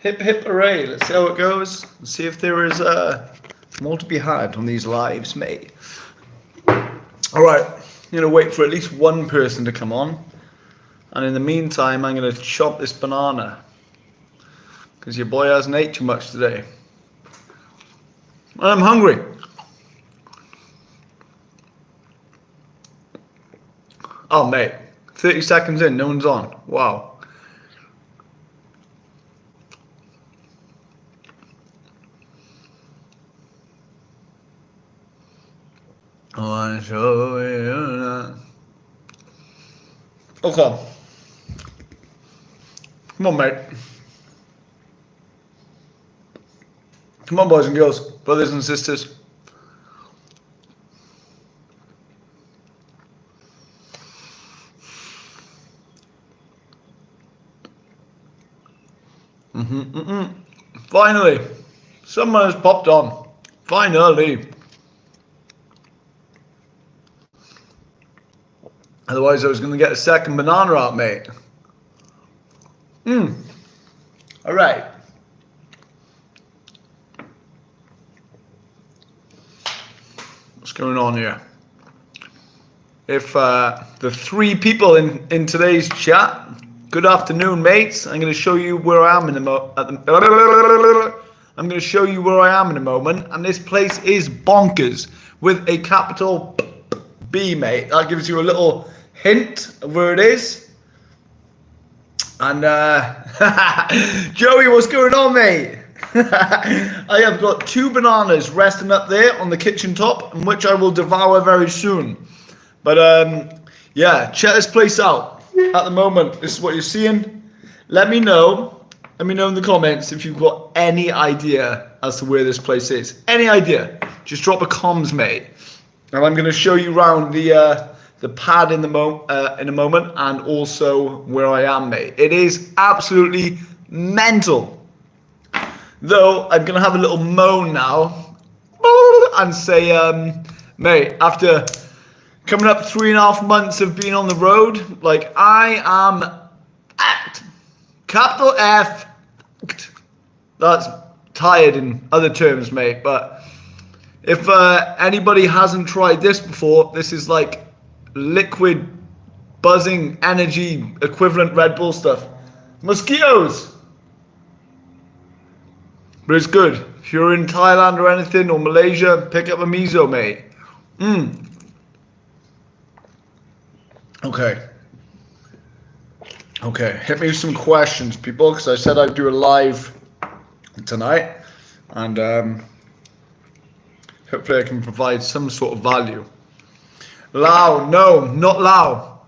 Hip hip hooray. Let's see how it goes. Let's see if there is more to be had on these lives, mate. Alright, I'm going to wait for at least one person to come on. And in the meantime, I'm going to chop this banana. Because your boy hasn't ate too much today. I'm hungry. Oh, mate. 30 seconds in, no one's on. Wow. I wanna show you that. Okay. Come on, mate. Come on, boys and girls, brothers and sisters. Finally, someone has popped on. Finally. Otherwise, I was going to get a second banana out, mate. All right. What's going on here? If the three people in today's chat, good afternoon, mates. I'm going to show you where I am in I'm going to show you where I am in a moment, and this place is bonkers with a capital B, mate. That gives you a little hint of where it is. And Joey, what's going on, mate? I have got 2 bananas resting up there on the kitchen top, and which I will devour very soon. But yeah, check this place out. At the moment, this is what you're seeing. Let me know in the comments if you've got any idea as to where this place is. Any idea? Just drop a comms, mate. And I'm going to show you around the pad in a moment, and also where I am, mate. It is absolutely mental. Though I'm going to have a little moan now and say, mate, after coming up 3.5 months of being on the road, like, I am at capital F. That's tired in other terms, mate. But if anybody hasn't tried this before, this is like liquid buzzing energy equivalent Red Bull stuff. Mosquitoes. But it's good. If you're in Thailand or anything, or Malaysia, pick up a miso, mate. Okay, hit me with some questions, people, because I said I'd do a live tonight, and hopefully I can provide some sort of value. Lao, no, not Lao.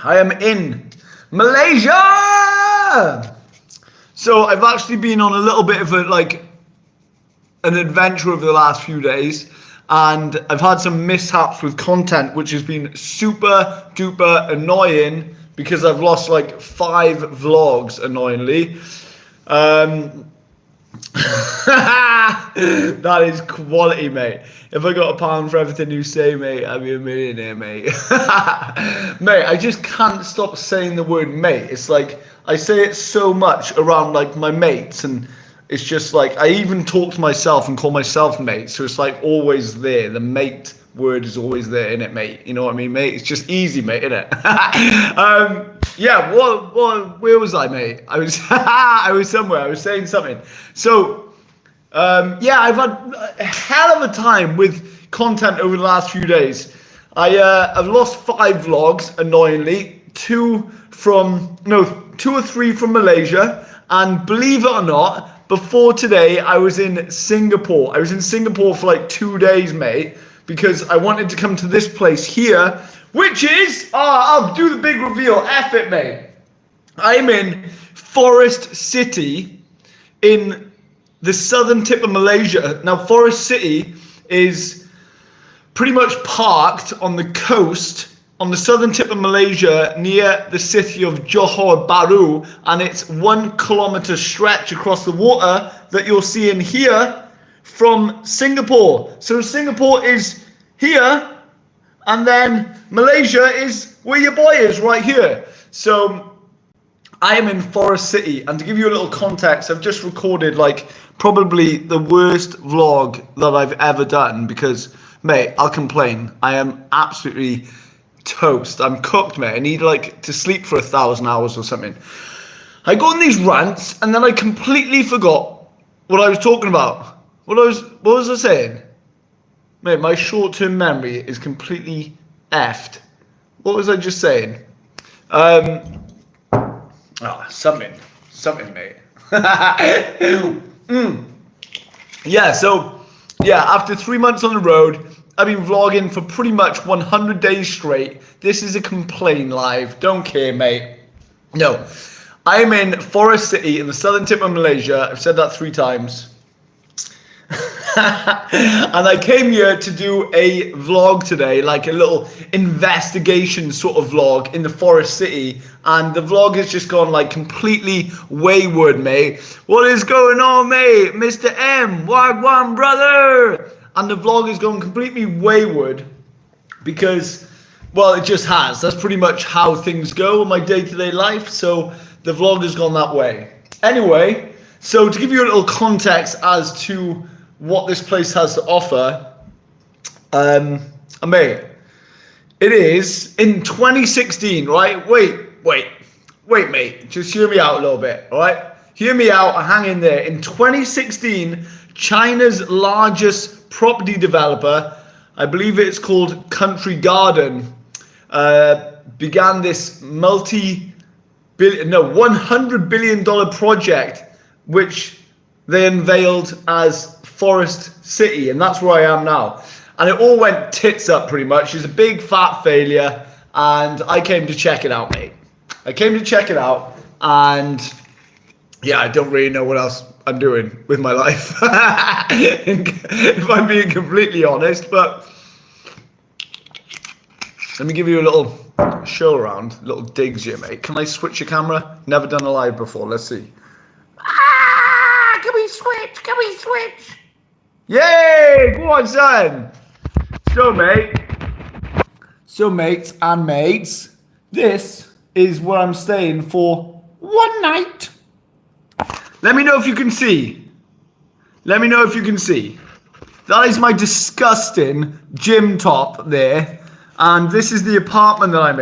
I am in Malaysia! So I've actually been on a little bit of an adventure over the last few days, and I've had some mishaps with content, which has been super duper annoying because I've lost like 5 vlogs, annoyingly. That is quality, mate. If I got £1 for everything you say, mate, I'd be a millionaire, mate. Mate, I just can't stop saying the word mate. It's like I say it so much around like my mates, and it's just like I even talk to myself and call myself mate. So it's like always there. The mate word is always there, innit, mate? You know what I mean, mate? It's just easy, mate, innit? Yeah, where was I, mate? I was I was somewhere. I was saying something. So yeah, I've had a hell of a time with content over the last few days. I've lost 5 vlogs, annoyingly. 2 or 3 from Malaysia, and believe it or not, before today I was in Singapore. I was in Singapore for like 2 days, mate, because I wanted to come to this place here, which is, I'll do the big reveal, F it, mate. I'm in Forest City in the southern tip of Malaysia. Now, Forest City is pretty much parked on the coast on the southern tip of Malaysia near the city of Johor Bahru, and it's 1 kilometer stretch across the water that you're seeing here from Singapore. So Singapore is here, and then Malaysia is where your boy is, right here. So I am in Forest City, and to give you a little context, I've just recorded like probably the worst vlog that I've ever done because, mate, I'll complain. I am absolutely toast. I'm cooked, mate. I need like to sleep for 1,000 hours or something. I go on these rants, and then I completely forgot what I was talking about. What was I saying? Mate, my short-term memory is completely effed. What was I just saying? Something, mate. Yeah, so, yeah, after 3 months on the road, I've been vlogging for pretty much 100 days straight. This is a complain live. Don't care, mate. No. I'm in Forest City in the southern tip of Malaysia. I've said that 3 times. And I came here to do a vlog today, like a little investigation sort of vlog in the Forest City, and the vlog has just gone like completely wayward, mate. What is going on, mate? Mr. M, Wagwan brother. And the vlog has gone completely wayward because, well, it just has. That's pretty much how things go in my day-to-day life, so the vlog has gone that way. Anyway, so to give you a little context as to what this place has to offer, mate, it is in 2016, right? Wait, mate, just hear me out a little bit, all right? Hear me out and hang in there. In 2016, China's largest property developer, I believe it's called Country Garden, began this $100 billion project, which they unveiled as Forest City, and that's where I am now. And it all went tits up pretty much. It's a big fat failure, and I came to check it out, mate. I came to check it out, and yeah, I don't really know what else I'm doing with my life, if I'm being completely honest. But let me give you a little show around, little digs here, mate. Can I switch your camera? Never done a live before. Let's see. Can we switch? Can we switch? Yay! Go on, son. So, mates and mates, this is where I'm staying for one night. Let me know if you can see. Let me know if you can see. That is my disgusting gym top there. And this is the apartment that I'm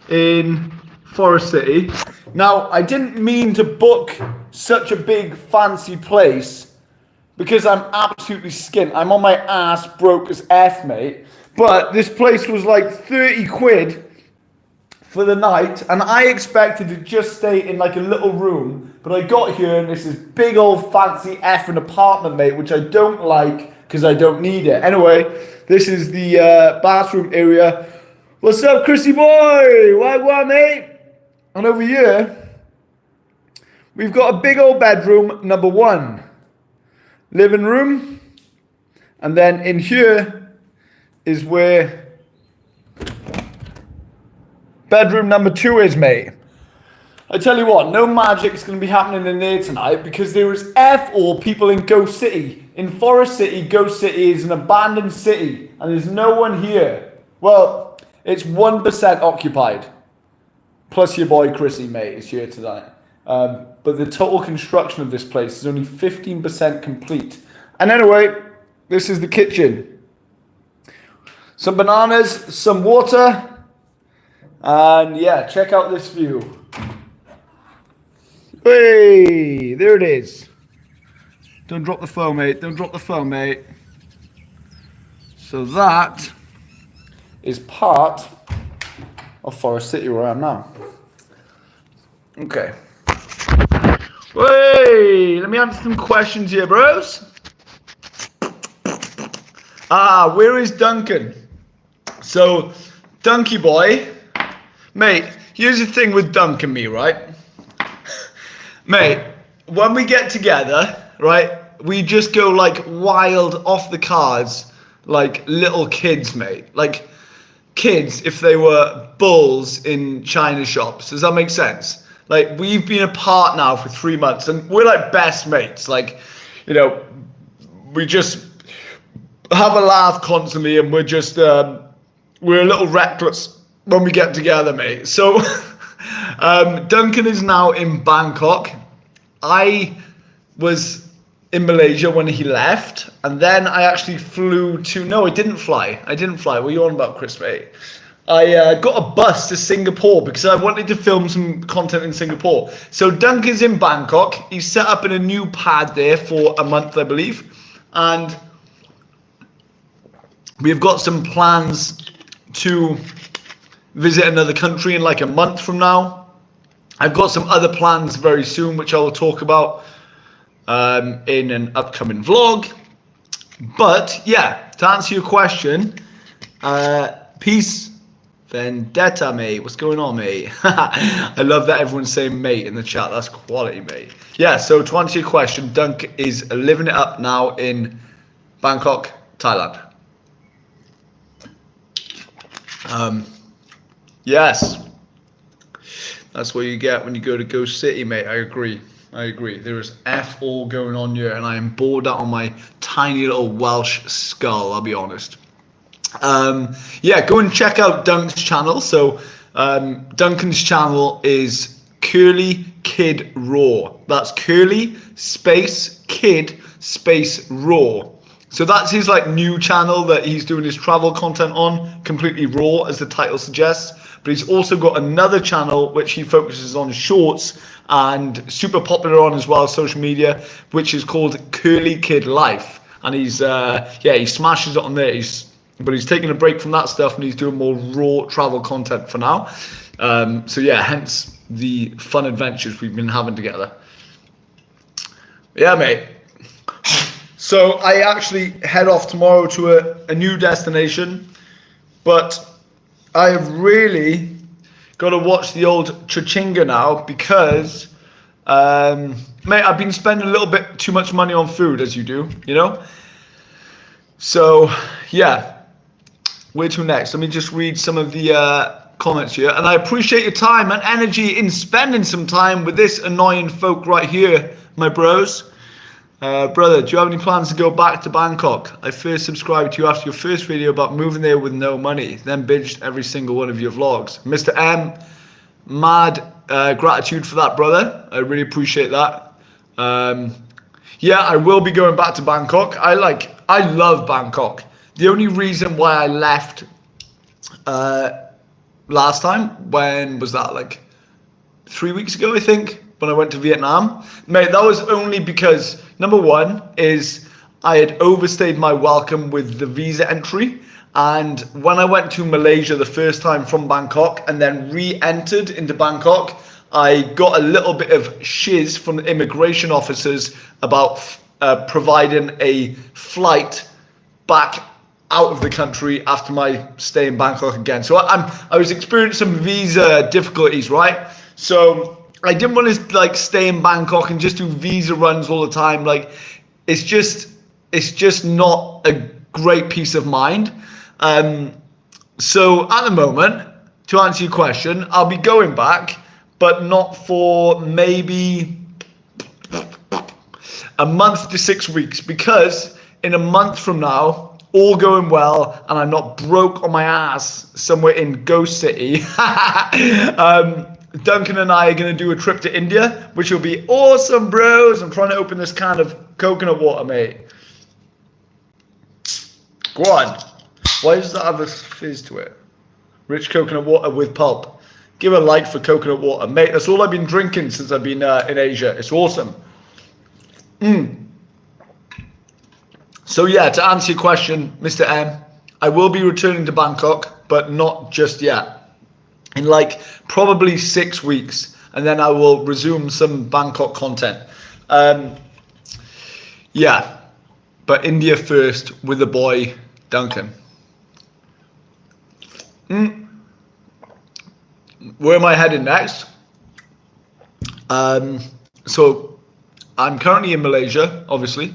in Forest City. Now, I didn't mean to book such a big fancy place because I'm absolutely skint. I'm on my ass broke as F, mate. But this place was like 30 quid for the night, and I expected to just stay in like a little room, but I got here and this is big old fancy effing apartment, mate, which I don't like because I don't need it. Anyway, this is the bathroom area. What's up, Chrissy Boy? What, mate? And over here, we've got a big old bedroom, number 1. Living room. And then in here is where bedroom number 2 is, mate. I tell you what, no magic's going to be happening in there tonight because there is F all people in Ghost City. In Forest City, Ghost City is an abandoned city and there's no one here. Well, it's 1% occupied. Plus your boy Chrissy, mate, is here tonight. But the total construction of this place is only 15% complete. And anyway, this is the kitchen. Some bananas, some water. And yeah, check out this view. Hey, there it is. Don't drop the phone, mate. Don't drop the phone, mate. So that is part of Forest City where I am now. Okay. Hey, let me answer some questions here, bros. Where is Duncan? So, Dunky boy, mate, here's the thing with Dunk and me, right? Mate, when we get together, right, we just go like wild off the cards, like little kids, mate. Like kids if they were bulls in China shops. Does that make sense? Like, we've been apart now for 3 months and we're like best mates. Like, you know, we just have a laugh constantly and we're just, we're a little reckless when we get together, mate. So Duncan is now in Bangkok. I was in Malaysia when he left, and then I actually flew to. No, I didn't fly. What are you on about, Chris, mate? I got a bus to Singapore because I wanted to film some content in Singapore. So Duncan's in Bangkok. He's set up in a new pad there for a month, I believe. And we've got some plans to visit another country in like a month from now. I've got some other plans very soon, which I will talk about in an upcoming vlog. But yeah, to answer your question, peace. Vendetta, mate. What's going on, mate? I love that everyone's saying mate in the chat. That's quality, mate. Yeah, so to answer your question, Dunk is living it up now in Bangkok, Thailand. Yes. That's what you get when you go to Ghost City, mate. I agree. There is F all going on here, and I am bored out on my tiny little Welsh skull, I'll be honest. Yeah, go and check out Dunk's channel. So Duncan's channel is Curly Kid Raw. That's Curly space Kid space Raw. So that's his like new channel that he's doing his travel content on, completely raw as the title suggests. But he's also got another channel which he focuses on shorts and super popular on as well, social media, which is called Curly Kid Life. And he's he smashes it on there. But he's taking a break from that stuff and he's doing more raw travel content for now. So yeah, hence the fun adventures we've been having together. Yeah, mate. So I actually head off tomorrow to a new destination, but I have really got to watch the old Chachinga now because, mate, I've been spending a little bit too much money on food, as you do, you know? So, yeah. Where to next? Let me just read some of the comments here. And I appreciate your time and energy in spending some time with this annoying folk right here, my bros. Brother, do you have any plans to go back to Bangkok? I first subscribed to you after your first video about moving there with no money, then binged every single one of your vlogs. Mr. M, mad gratitude for that, brother. I really appreciate that. Yeah, I will be going back to Bangkok. I love Bangkok. The only reason why I left last time, when was that, like 3 weeks ago, I think, when I went to Vietnam, mate, that was only because, number one, is I had overstayed my welcome with the visa entry. And when I went to Malaysia the first time from Bangkok and then re-entered into Bangkok, I got a little bit of shiz from the immigration officers about providing a flight back out of the country after my stay in Bangkok again. So I was experiencing some visa difficulties, right? So I didn't want to like stay in Bangkok and just do visa runs all the time. Like it's just not a great peace of mind. So at the moment, to answer your question, I'll be going back, but not for maybe a month to 6 weeks, because in a month from now, all going well, and I'm not broke on my ass somewhere in Ghost City, Duncan and I are going to do a trip to India, which will be awesome, bros. I'm trying to open this can of coconut water, mate. Go on. Why does that have a fizz to it? Rich coconut water with pulp. Give a like for coconut water, mate. That's all I've been drinking since I've been in Asia. It's awesome. So yeah, to answer your question, Mr. M, I will be returning to Bangkok, but not just yet. In like probably 6 weeks, and then I will resume some Bangkok content. Yeah, but India first with the boy Duncan. Where am I headed next? So I'm currently in Malaysia, obviously.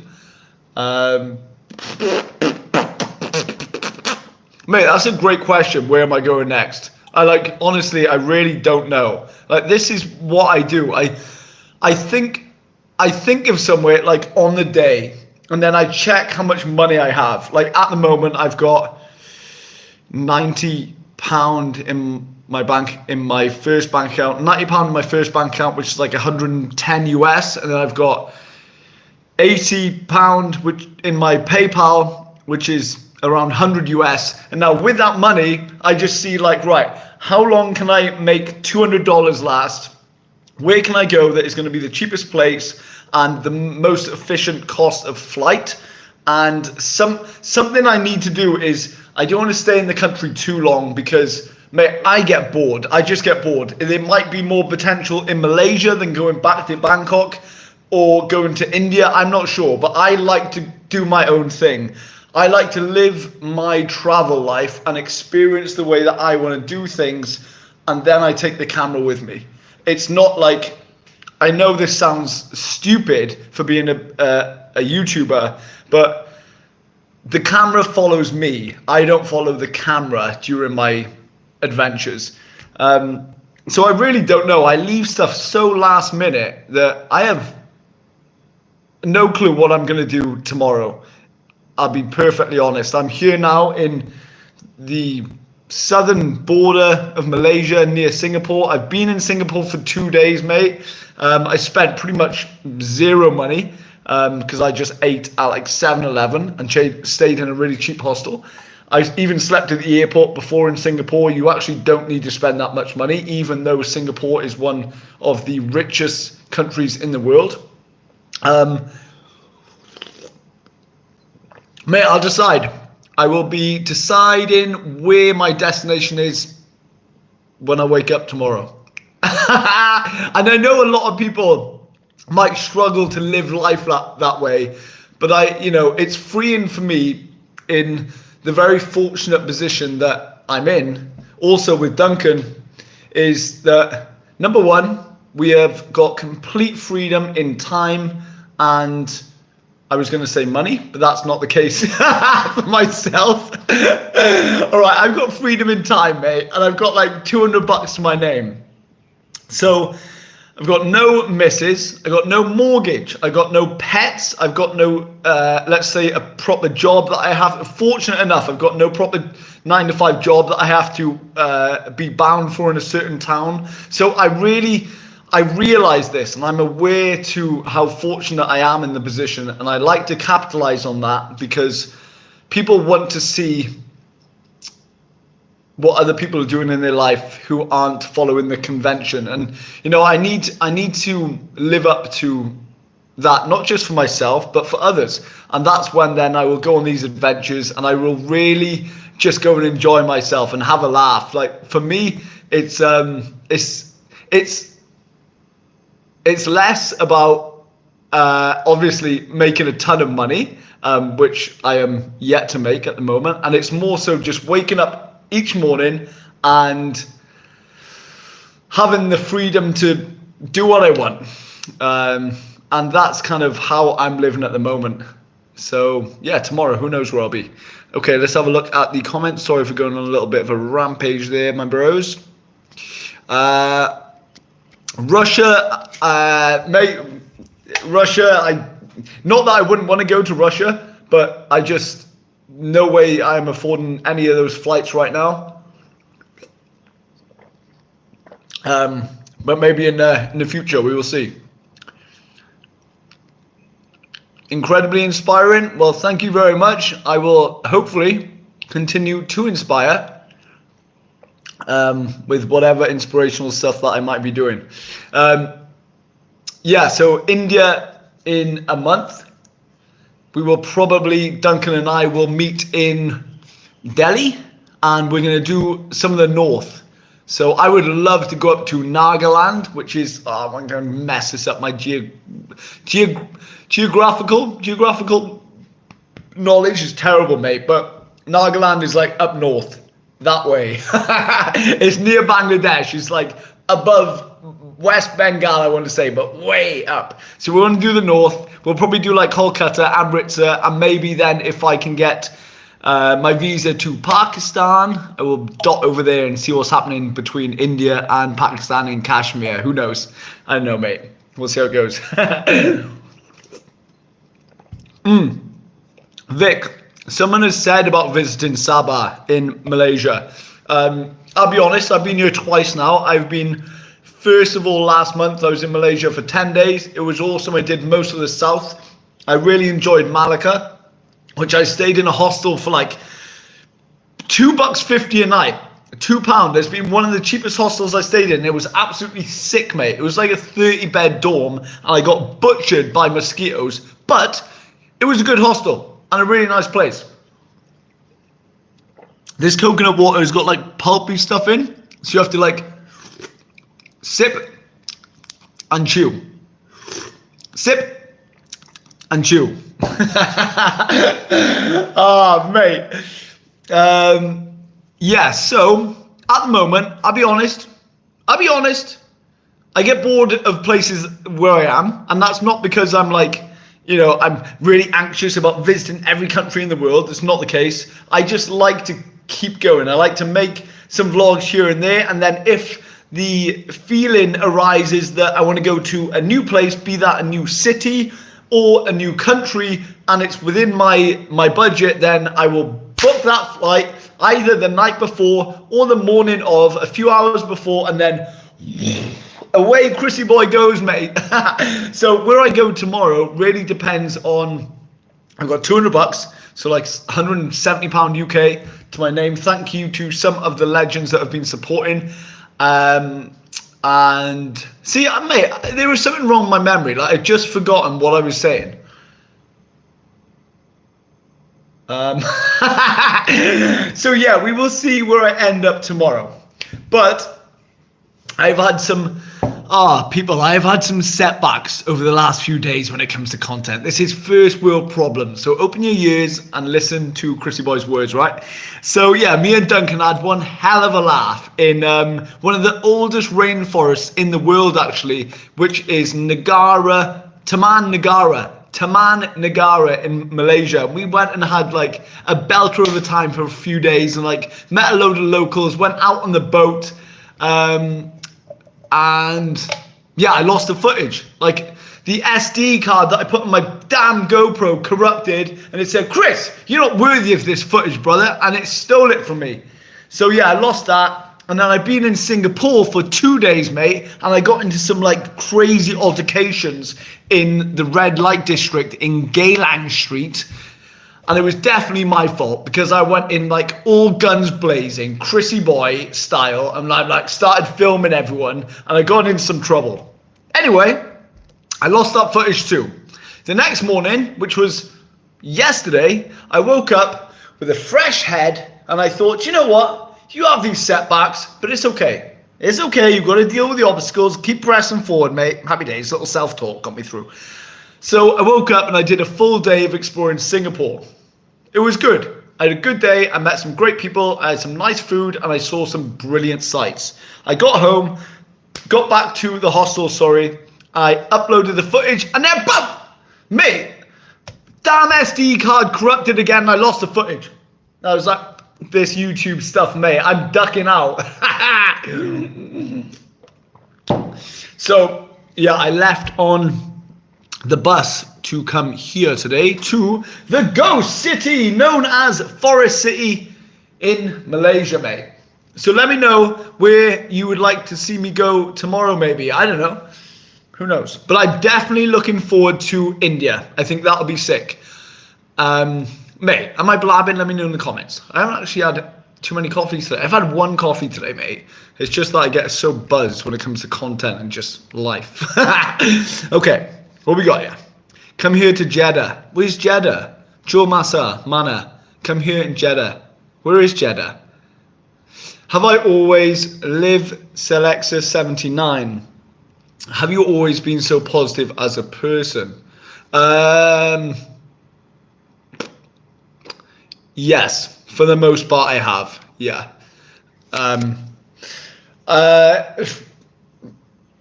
Mate, that's a great question. Where am I going next? Honestly, I really don't know. Like, this is what I do. I think of somewhere like on the day, and then I check how much money I have. Like at the moment, I've got £90 in my first bank account, £90 in my first bank account, which is like 110 US, and then I've got £80 which in my PayPal, which is around 100 US. And now with that money, I just see like, right, how long can I make $200 last? Where can I go that is going to be the cheapest place and the most efficient cost of flight? And something I need to do is, I don't want to stay in the country too long because, mate, I get bored. I just get bored. There might be more potential in Malaysia than going back to Bangkok or going to India. I'm not sure, but I like to do my own thing. I like to live my travel life and experience the way that I want to do things, and then I take the camera with me. It's not like, I know this sounds stupid for being a YouTuber, but the camera follows me. I don't follow the camera during my adventures. So I really don't know. I leave stuff so last minute that I have no clue what I'm going to do tomorrow. I'll be perfectly honest. I'm here now in the southern border of Malaysia near Singapore. I've been in Singapore for 2 days, mate. I spent pretty much zero money because I just ate at like 7-Eleven and stayed in a really cheap hostel. I even slept at the airport before in Singapore. You actually don't need to spend that much money, even though Singapore is one of the richest countries in the world. Mate, I'll decide. I will be deciding where my destination is when I wake up tomorrow. And I know a lot of people might struggle to live life that way, but it's freeing for me in the very fortunate position that I'm in, also with Duncan, is that number one, we have got complete freedom in time and, I was going to say money, but that's not the case for myself. All right, I've got freedom in time, mate, and I've got like $200 to my name. So I've got no missus, I've got no mortgage, I've got no pets, I've got no, let's say, a proper job that I have. Fortunate enough, I've got no proper 9-to-5 job that I have to be bound for in a certain town. So I realize this, and I'm aware to how fortunate I am in the position, and I like to capitalize on that because people want to see what other people are doing in their life who aren't following the convention. And I need to live up to that, not just for myself but for others. And that's when then I will go on these adventures and I will really just go and enjoy myself and have a laugh. Like for me, it's less about obviously making a ton of money, which I am yet to make at the moment. And it's more so just waking up each morning and having the freedom to do what I want. And that's kind of how I'm living at the moment. So yeah, tomorrow, who knows where I'll be. Okay, let's have a look at the comments. Sorry for going on a little bit of a rampage there, my bros. Russia, mate, not that I wouldn't want to go to Russia, but I just, no way I'm affording any of those flights right now. But maybe in the future, we will see. Incredibly inspiring. Well, thank you very much. I will hopefully continue to inspire with whatever inspirational stuff that I might be doing. Yeah, so India in a month. We will probably, Duncan and I will meet in Delhi, and we're going to do some of the north. So I would love to go up to Nagaland, which is, I'm going to mess this up, my geographical knowledge is terrible, mate, but Nagaland is like up north, that way. It's near Bangladesh. It's like above West Bengal, I want to say, but way up. So we want to do the north. We'll probably do like Kolkata, Amritsar, and maybe then if I can get my visa to Pakistan, I will dot over there and see what's happening between India and Pakistan in Kashmir. Who knows? I don't know, mate. We'll see how it goes. Vic, someone has said about visiting Sabah in Malaysia. I I'll be honest, I've been here twice now. I've been, first of all, last month, I was in Malaysia for 10 days. It was awesome. I did most of the south. I really enjoyed Malacca, which I stayed in a hostel for like $2.50 a night. £2. It's been one of the cheapest hostels I stayed in. It was absolutely sick, mate. It was like a 30-bed dorm, and I got butchered by mosquitoes. But it was a good hostel and a really nice place. This coconut water has got like pulpy stuff in, so you have to like sip and chew. Sip and chew. Oh, mate. Yeah, so at the moment, I'll be honest, I get bored of places where I am, and that's not because I'm like, you know, I'm really anxious about visiting every country in the world. It's not the case. I just like to keep going. I like to make some vlogs here and there, and then if the feeling arises that I want to go to a new place, be that a new city or a new country, and it's within my budget, then I will book that flight either the night before or the morning of, a few hours before, and then away Chrissy Boy goes, mate. So where I go tomorrow really depends on, I've got $200, so like £170 UK to my name. Thank you to some of the legends that have been supporting. And see, mate, there was something wrong with my memory. Like, I'd just forgotten what I was saying. So yeah, we will see where I end up tomorrow. But I've had some, I've had some setbacks over the last few days when it comes to content. This is first world problems. So open your ears and listen to Chrissy Boy's words, right? So yeah, me and Duncan had one hell of a laugh in one of the oldest rainforests in the world, actually, which is Taman Negara in Malaysia. We went and had like a belter of a time for a few days, and like met a load of locals, went out on the boat, and yeah, I lost the footage. Like, the SD card that I put on my damn GoPro corrupted, and it said, "Chris, you're not worthy of this footage, brother," and it stole it from me. So yeah, I lost that. And then I've been in Singapore for 2 days, mate, and I got into some like crazy altercations in the red light district in Geylang Street. And it was definitely my fault, because I went in like all guns blazing, Chrissy Boy style, and I like started filming everyone, and I got in some trouble. Anyway, I lost that footage too. The next morning, which was yesterday, I woke up with a fresh head, and I thought, you know what? You have these setbacks, but it's okay. It's okay. You've got to deal with the obstacles. Keep pressing forward, mate. Happy days. Little self-talk got me through. So I woke up and I did a full day of exploring Singapore. It was good. I had a good day. I met some great people. I had some nice food, and I saw some brilliant sights. I got home, got back to the hostel, I uploaded the footage, and then boom! Mate, damn SD card corrupted again, and I lost the footage. I was like, this YouTube stuff, mate, I'm ducking out. So yeah, I left on the bus to come here today to the ghost city known as Forest City in Malaysia, mate. So let me know where you would like to see me go tomorrow, maybe. I don't know. Who knows? But I'm definitely looking forward to India. I think that'll be sick. Mate, am I blabbing? Let me know in the comments. I haven't actually had too many coffees today. I've had one coffee today, mate. It's just that I get so buzzed when it comes to content and just life. Okay, what we got here? Come here to Jeddah. Where's Jeddah? Jo Masa, Mana. Come here in Jeddah. Where is Jeddah? Have I always lived Selexa 79? Have you always been so positive as a person? Yes, for the most part I have. Yeah. I'm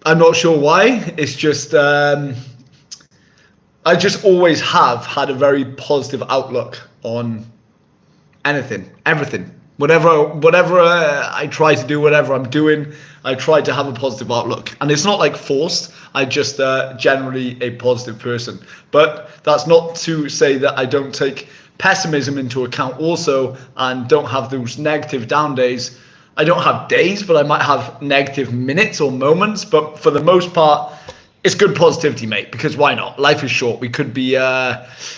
not sure why. It's just I just always have had a very positive outlook on anything, everything. Whatever I try to do, whatever I'm doing, I try to have a positive outlook. And it's not like forced. I just generally a positive person. But that's not to say that I don't take pessimism into account also, and don't have those negative down days. I don't have days, but I might have negative minutes or moments. But for the most part, it's good positivity, mate, because why not? Life is short. We could be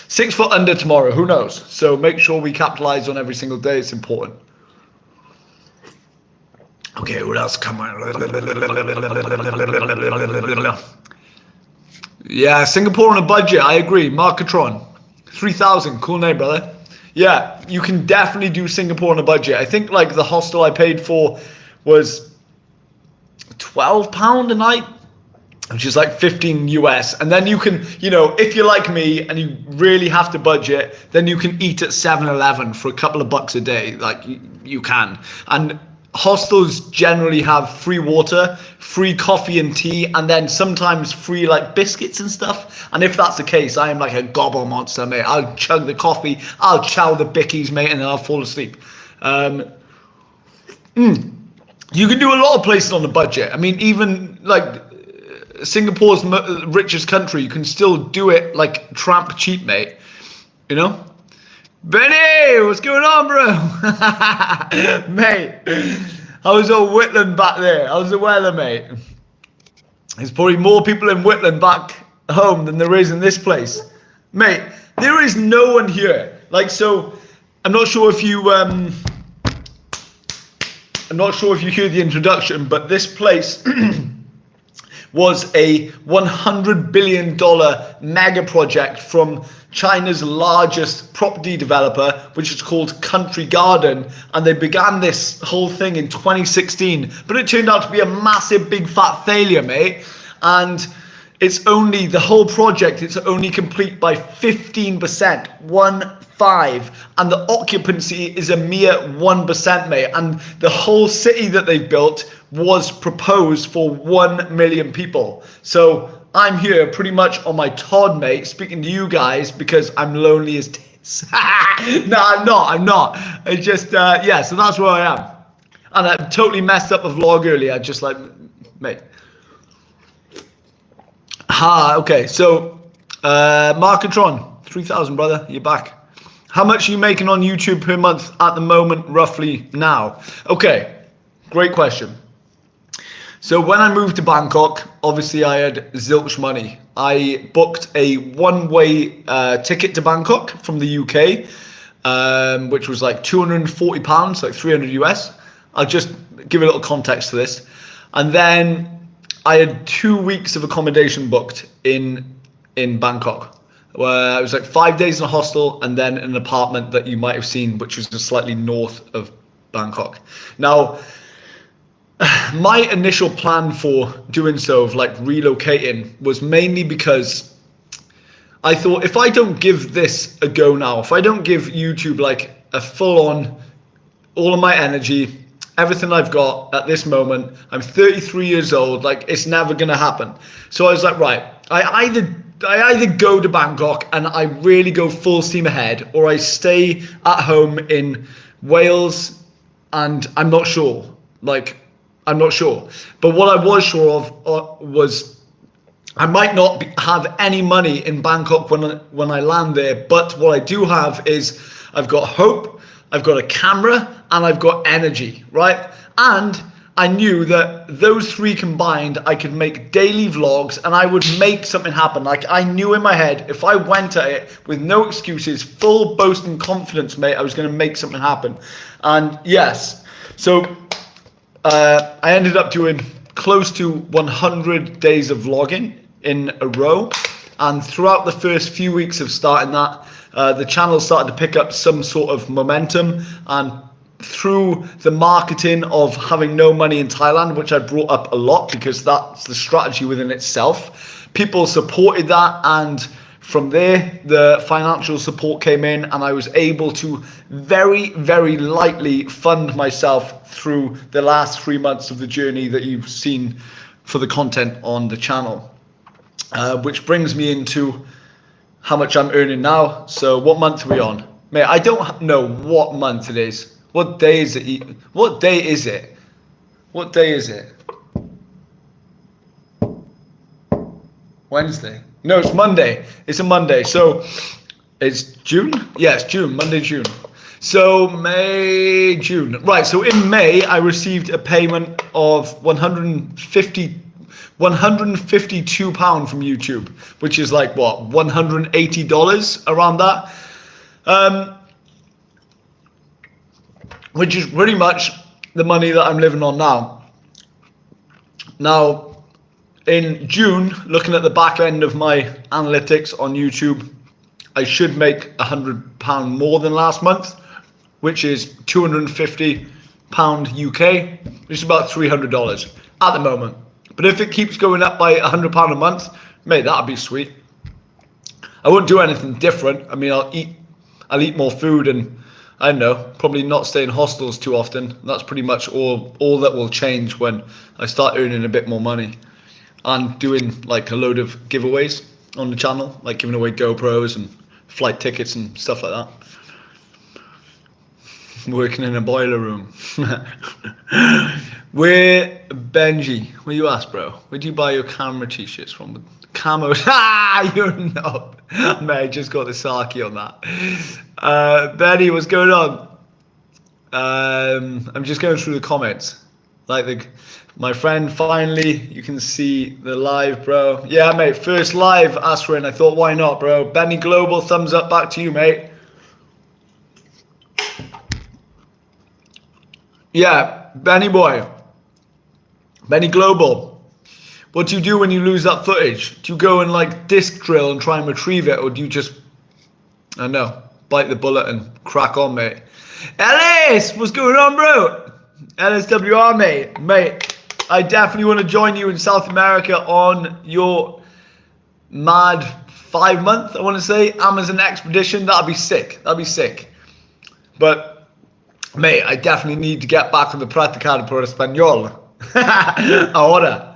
6 foot under tomorrow. Who knows? So make sure we capitalize on every single day. It's important. Okay, what else? Come on. Yeah, Singapore on a budget. I agree. Markatron. 3,000. Cool name, brother. Yeah, you can definitely do Singapore on a budget. I think like the hostel I paid for was £12 a night, which is like 15 US. And then you can, if you're like me and you really have to budget, then you can eat at 7-Eleven for a couple of bucks a day. Like you can. And hostels generally have free water, free coffee and tea, and then sometimes free like biscuits and stuff. And if that's the case, I am like a gobble monster, mate. I'll chug the coffee, I'll chow the bickies, mate, and then I'll fall asleep. You can do a lot of places on a budget. I mean, even like Singapore's richest country, you can still do it like tramp cheap, mate. Benny, what's going on, bro? Mate, how's old Whitland back there? How's the weather, mate? There's probably more people in Whitland back home than there is in this place. Mate, there is no one here. Like, so, I'm not sure if you hear the introduction, but this place was a $100 billion mega project from China's largest property developer, which is called Country Garden. And they began this whole thing in 2016, but it turned out to be a massive, big fat failure, mate. And it's only, the whole project, it's only complete by 15%, 1-5. And the occupancy is a mere 1%, mate. And the whole city that they've built was proposed for 1 million people. So I'm here pretty much on my Todd, mate, speaking to you guys because I'm lonely as tits. No, I'm not. It's just, yeah, so that's where I am. And I totally messed up a vlog earlier, just like, mate. Okay, so, Markatron, 3,000, brother, you're back. How much are you making on YouTube per month at the moment, roughly now? Okay, great question. So when I moved to Bangkok, obviously I had zilch money. I booked a one-way ticket to Bangkok from the UK, which was like £240, like 300 US. I'll just give a little context to this. And then I had 2 weeks of accommodation booked in Bangkok, where I was like 5 days in a hostel and then an apartment that you might have seen, which was just slightly north of Bangkok. Now, my initial plan for doing so, of like relocating, was mainly because I thought if I don't give this a go now, if I don't give YouTube like a full-on, all of my energy, everything I've got at this moment, I'm 33 years old, like it's never gonna happen. So I was like, right, I either go to Bangkok and I really go full steam ahead, or I stay at home in Wales, and I'm not sure. I'm not sure. But what I was sure of was I might not have any money in Bangkok when I land there. But what I do have is I've got hope, I've got a camera, and I've got energy, right? And I knew that those three combined, I could make daily vlogs and I would make something happen. Like I knew in my head, if I went at it with no excuses, full boast and confidence, mate, I was going to make something happen. And yes, so I ended up doing close to 100 days of vlogging in a row. And throughout the first few weeks of starting that, the channel started to pick up some sort of momentum. And through the marketing of having no money in Thailand, which I brought up a lot because that's the strategy within itself, people supported that. And from there, the financial support came in and I was able to very, very lightly fund myself through the last 3 months of the journey that you've seen for the content on the channel. Which brings me into how much I'm earning now. So what month are we on? Mate, I don't know what month it is. What day is it? What day is it? What day is it? Wednesday. No, it's Monday. It's a Monday. So it's June? Yeah, it's June. Monday, June. So May, June. Right, so in May, I received a payment of £152 from YouTube, which is like, what, $180, around that? Which is pretty much the money that I'm living on now. Now, in June, looking at the back end of my analytics on YouTube, I should make £100 more than last month, which is £250 UK, which is about $300 at the moment. But if it keeps going up by £100 a month, mate, that'd be sweet. I won't do anything different. I mean, I'll eat more food, and I don't know, probably not stay in hostels too often. That's pretty much all that will change when I start earning a bit more money and doing like a load of giveaways on the channel, like giving away GoPros and flight tickets and stuff like that. Working in a boiler room. Where, Benji, where you ask, bro? Where do you buy your camera t-shirts from? Camos. Ah, you're not. Mate, I just got the Saki on that. Benny, what's going on? I'm just going through the comments. My friend, finally, you can see the live, bro. Yeah, mate, first live, Asrin. I thought, why not, bro? Benny Global, thumbs up back to you, mate. Yeah, Benny boy. Benny Global. What do you do when you lose that footage? Do you go and like disc drill and try and retrieve it, or do you just, I don't know, bite the bullet and crack on, mate? Ellis, what's going on, bro? LSWR, mate. Mate, I definitely want to join you in South America on your mad 5-month, I want to say, Amazon expedition. That'd be sick. That'd be sick. But, mate, I definitely need to get back on the practicar por español. Ahora.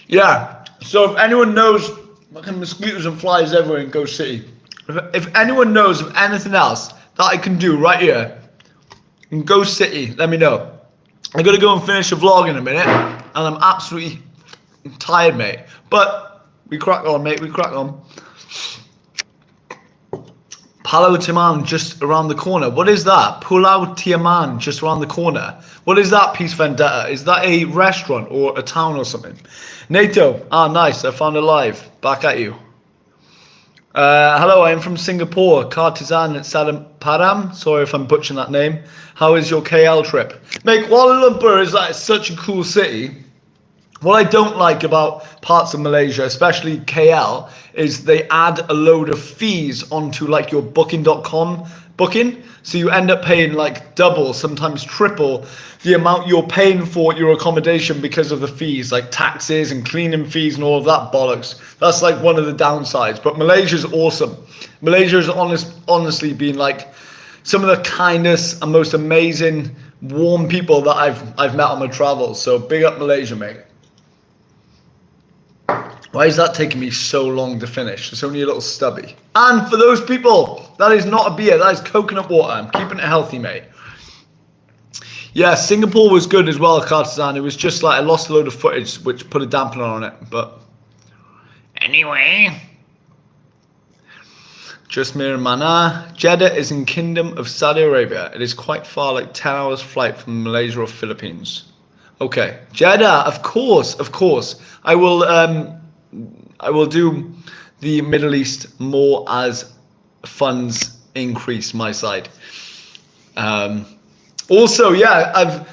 Yeah, so if anyone knows, fucking mosquitoes and flies everywhere in Ghost City. If anyone knows of anything else that I can do right here in Ghost City, let me know. I gotta go and finish the vlog in a minute, and I'm absolutely tired, mate. But we crack on, mate. We crack on. Palau Timan just around the corner. What is that? Pulau Tiaman just around the corner. What is that, Peace Vendetta? Is that a restaurant or a town or something? NATO. Ah, nice. I found it live. Back at you. Hello, I am from Singapore. Cartizan at Sadam Padam. Sorry if I'm butchering that name. How is your KL trip? Mate, Kuala Lumpur is like such a cool city. What I don't like about parts of Malaysia, especially KL, is they add a load of fees onto like your booking.com booking. So you end up paying like double, sometimes triple the amount you're paying for your accommodation because of the fees, like taxes and cleaning fees and all of that bollocks. That's like one of the downsides. But Malaysia's awesome. Malaysia has honestly been like some of the kindest and most amazing, warm people that I've met on my travels. So big up Malaysia, mate. Why is that taking me so long to finish? It's only a little stubby. And for those people, that is not a beer. That is coconut water. I'm keeping it healthy, mate. Yeah, Singapore was good as well, Cartizan. It was just like I lost a load of footage, which put a dampener on it. But anyway. Just Mir Mana. Jeddah is in Kingdom of Saudi Arabia. It is quite far, like 10 hours flight from Malaysia or Philippines. Okay. Jeddah, of course, of course. I will do the Middle East more as funds increase my side. Also, yeah,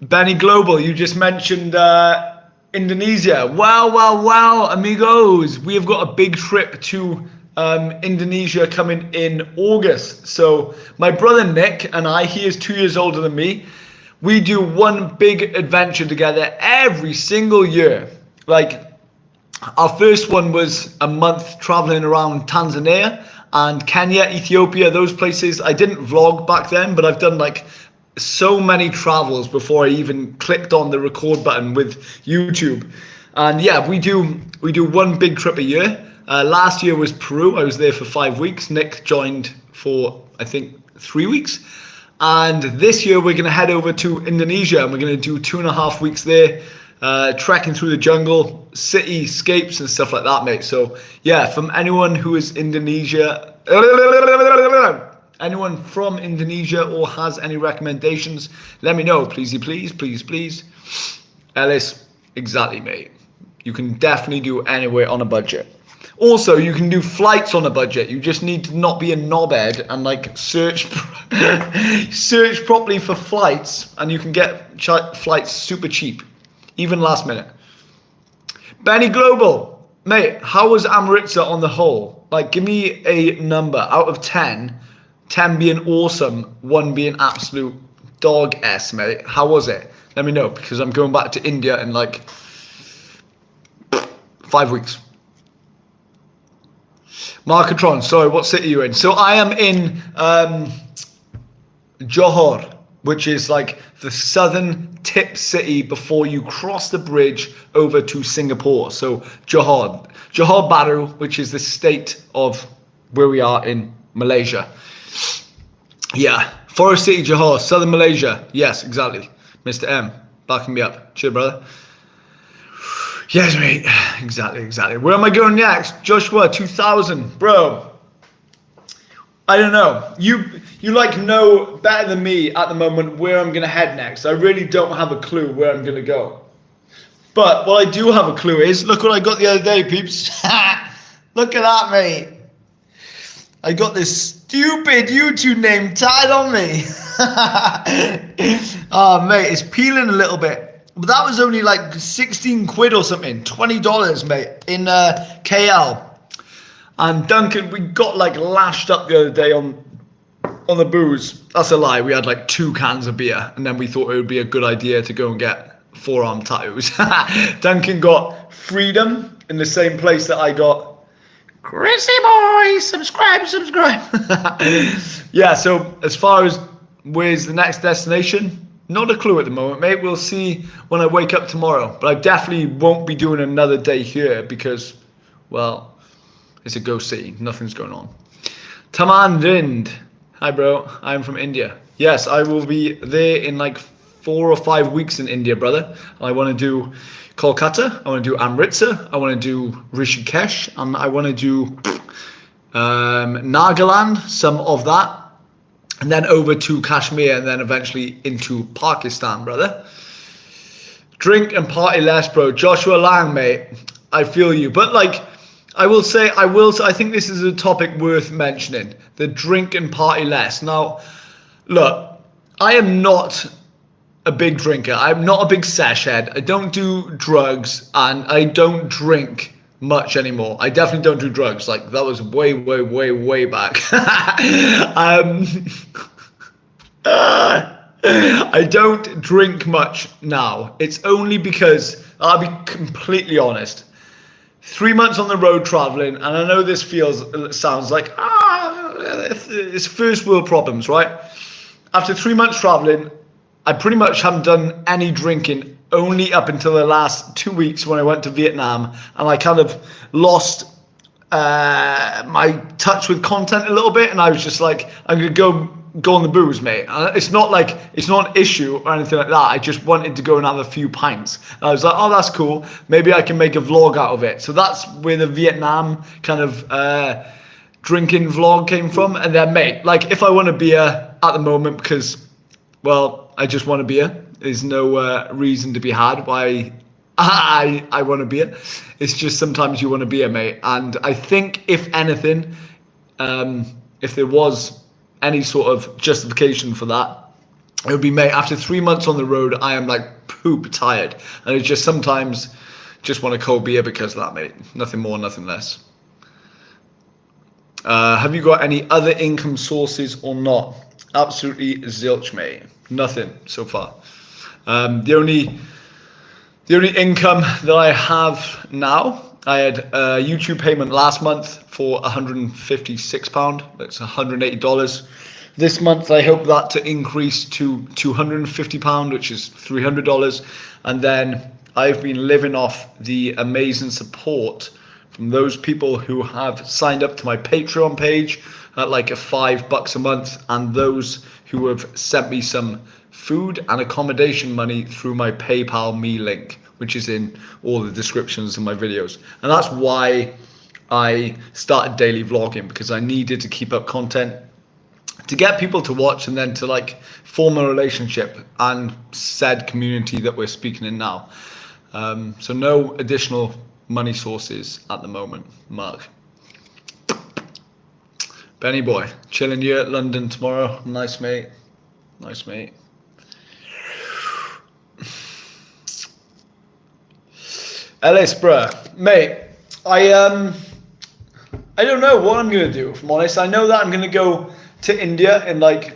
Benny Global, you just mentioned Indonesia. Wow, amigos. We have got a big trip to Indonesia coming in August. So my brother Nick and I, he is 2 years older than me. We do one big adventure together every single year. Like, our first one was a month traveling around Tanzania and Kenya, Ethiopia, those places. I didn't vlog back then, but I've done like so many travels before I even clicked on the record button with YouTube. And yeah, we do one big trip a year. Last year was Peru. I was there for 5 weeks. Nick joined for, I think, 3 weeks. And this year we're going to head over to Indonesia and we're going to do 2.5 weeks there. trekking through the jungle, cityscapes and stuff like that, mate. So yeah, from anyone who is Indonesia, anyone from Indonesia or has any recommendations, let me know, please, please. Ellis, exactly, mate. You can definitely do anywhere on a budget. Also, you can do flights on a budget. You just need to not be a knobhead and like search properly for flights, and you can get flights super cheap, even last minute. Benny Global, mate, how was Amritsar on the whole? Like, give me a number out of 10. 10 being awesome, 1 being absolute dog S, mate. How was it? Let me know, because I'm going back to India in like 5 weeks. Markatron, sorry, what city are you in? So I am in Johor, which is like the southern tip city before you cross the bridge over to Singapore. So Johor Bahru, which is the state of where we are in Malaysia. Yeah, Forest City, Johor, southern Malaysia. Yes, exactly. Mr. M, backing me up. Cheers, brother. Yes, mate. Exactly. Where am I going next? Joshua 2000, bro. I don't know. You like know better than me at the moment where I'm gonna head next. I really don't have a clue where I'm gonna go. But what I do have a clue is, look what I got the other day, peeps. Look at that, mate. I got this stupid YouTube name tied on me. Oh, mate, it's peeling a little bit. But that was only like 16 quid or something, $20, mate, in KL. And Duncan, we got like lashed up the other day on the booze. That's a lie. We had like 2 cans of beer, and then we thought it would be a good idea to go and get forearm tattoos. Duncan got freedom in the same place that I got Chrissy Boy. Subscribe. Yeah, so as far as where's the next destination, not a clue at the moment, mate. We'll see when I wake up tomorrow. But I definitely won't be doing another day here because, well, it's a ghost city. Nothing's going on. Taman Rind. Hi, bro. I'm from India. Yes, I will be there in like 4 or 5 weeks in India, brother. I want to do Kolkata. I want to do Amritsar. I want to do Rishikesh. And I want to do Nagaland, some of that. And then over to Kashmir, and then eventually into Pakistan, brother. Drink and party less, bro. Joshua Lang, mate. I feel you. But like, I think this is a topic worth mentioning. The drink and party less. Now, look, I am not a big drinker. I'm not a big sesh head. I don't do drugs, and I don't drink much anymore. I definitely don't do drugs. Like, that was way back. I don't drink much now. It's only because, I'll be completely honest, 3 months on the road traveling, and I know this sounds like it's first world problems, right? After 3 months traveling, I pretty much haven't done any drinking only up until the last 2 weeks when I went to Vietnam, and I kind of lost my touch with content a little bit, and I was just like, I'm gonna go on the booze, mate. It's not an issue or anything like that. I just wanted to go and have a few pints. And I was like, oh, that's cool. Maybe I can make a vlog out of it. So that's where the Vietnam kind of drinking vlog came from. And then, mate, like, if I want a beer at the moment because, well, I just want a beer. There's no reason to be had why I want a beer. It's just sometimes you want a beer, mate. And I think, if anything, if there was any sort of justification for that, it would be, mate, after 3 months on the road, I am like poop tired. And it's just sometimes just want a cold beer because of that, mate. Nothing more, nothing less. Have you got any other income sources or not? Absolutely zilch, mate. Nothing so far. The only income that I have now, I had a YouTube payment last month for £156. That's $180. This month, I hope that to increase to £250, which is $300. And then I've been living off the amazing support from those people who have signed up to my Patreon page at like $5 a month, and those who have sent me some food and accommodation money through my PayPal me link, which is in all the descriptions of my videos. And that's why I started daily vlogging, because I needed to keep up content to get people to watch, and then to like form a relationship and said community that we're speaking in now. So no additional money sources at the moment, Mark. Benny boy, chilling you at London tomorrow. Nice, mate. Nice, mate. Ellis, bruh, mate, I don't know what I'm gonna do, if I'm honest. I know that I'm gonna go to India in like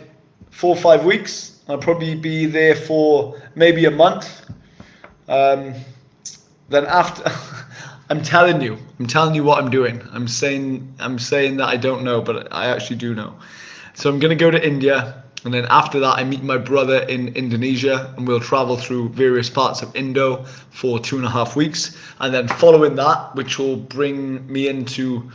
4 or 5 weeks. I'll probably be there for maybe a month. Then after, I'm telling you what I'm doing. I'm saying that I don't know, but I actually do know. So I'm gonna go to India, and then after that I meet my brother in Indonesia, and we'll travel through various parts of Indo for 2.5 weeks. And then following that, which will bring me into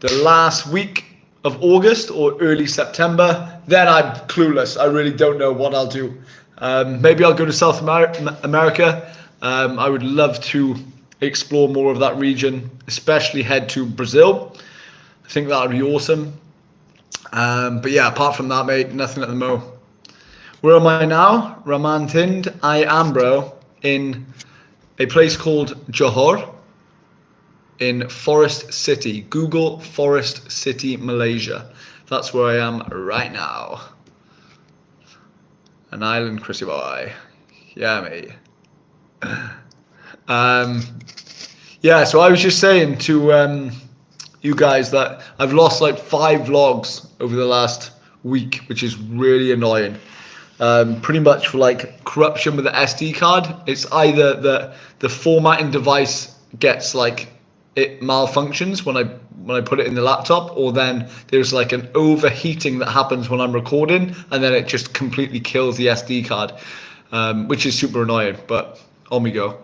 the last week of August or early September, then I'm clueless. I really don't know what I'll do. Maybe I'll go to South America. I would love to explore more of that region, especially head to Brazil. I think that would be awesome. But yeah, apart from that, mate, nothing at the mo. Where am I now? Ramantind. I am, bro, in a place called Johor in Forest City. Google Forest City, Malaysia. That's where I am right now. An island, Chrissy Boy. Yeah, mate. Yeah, so I was just saying to you guys that I've lost like 5 vlogs over the last week, which is really annoying. Pretty much for like corruption with the SD card. It's either the formatting device gets like, it malfunctions when I put it in the laptop, or then there's like an overheating that happens when I'm recording, and then it just completely kills the SD card, which is super annoying, but on we go.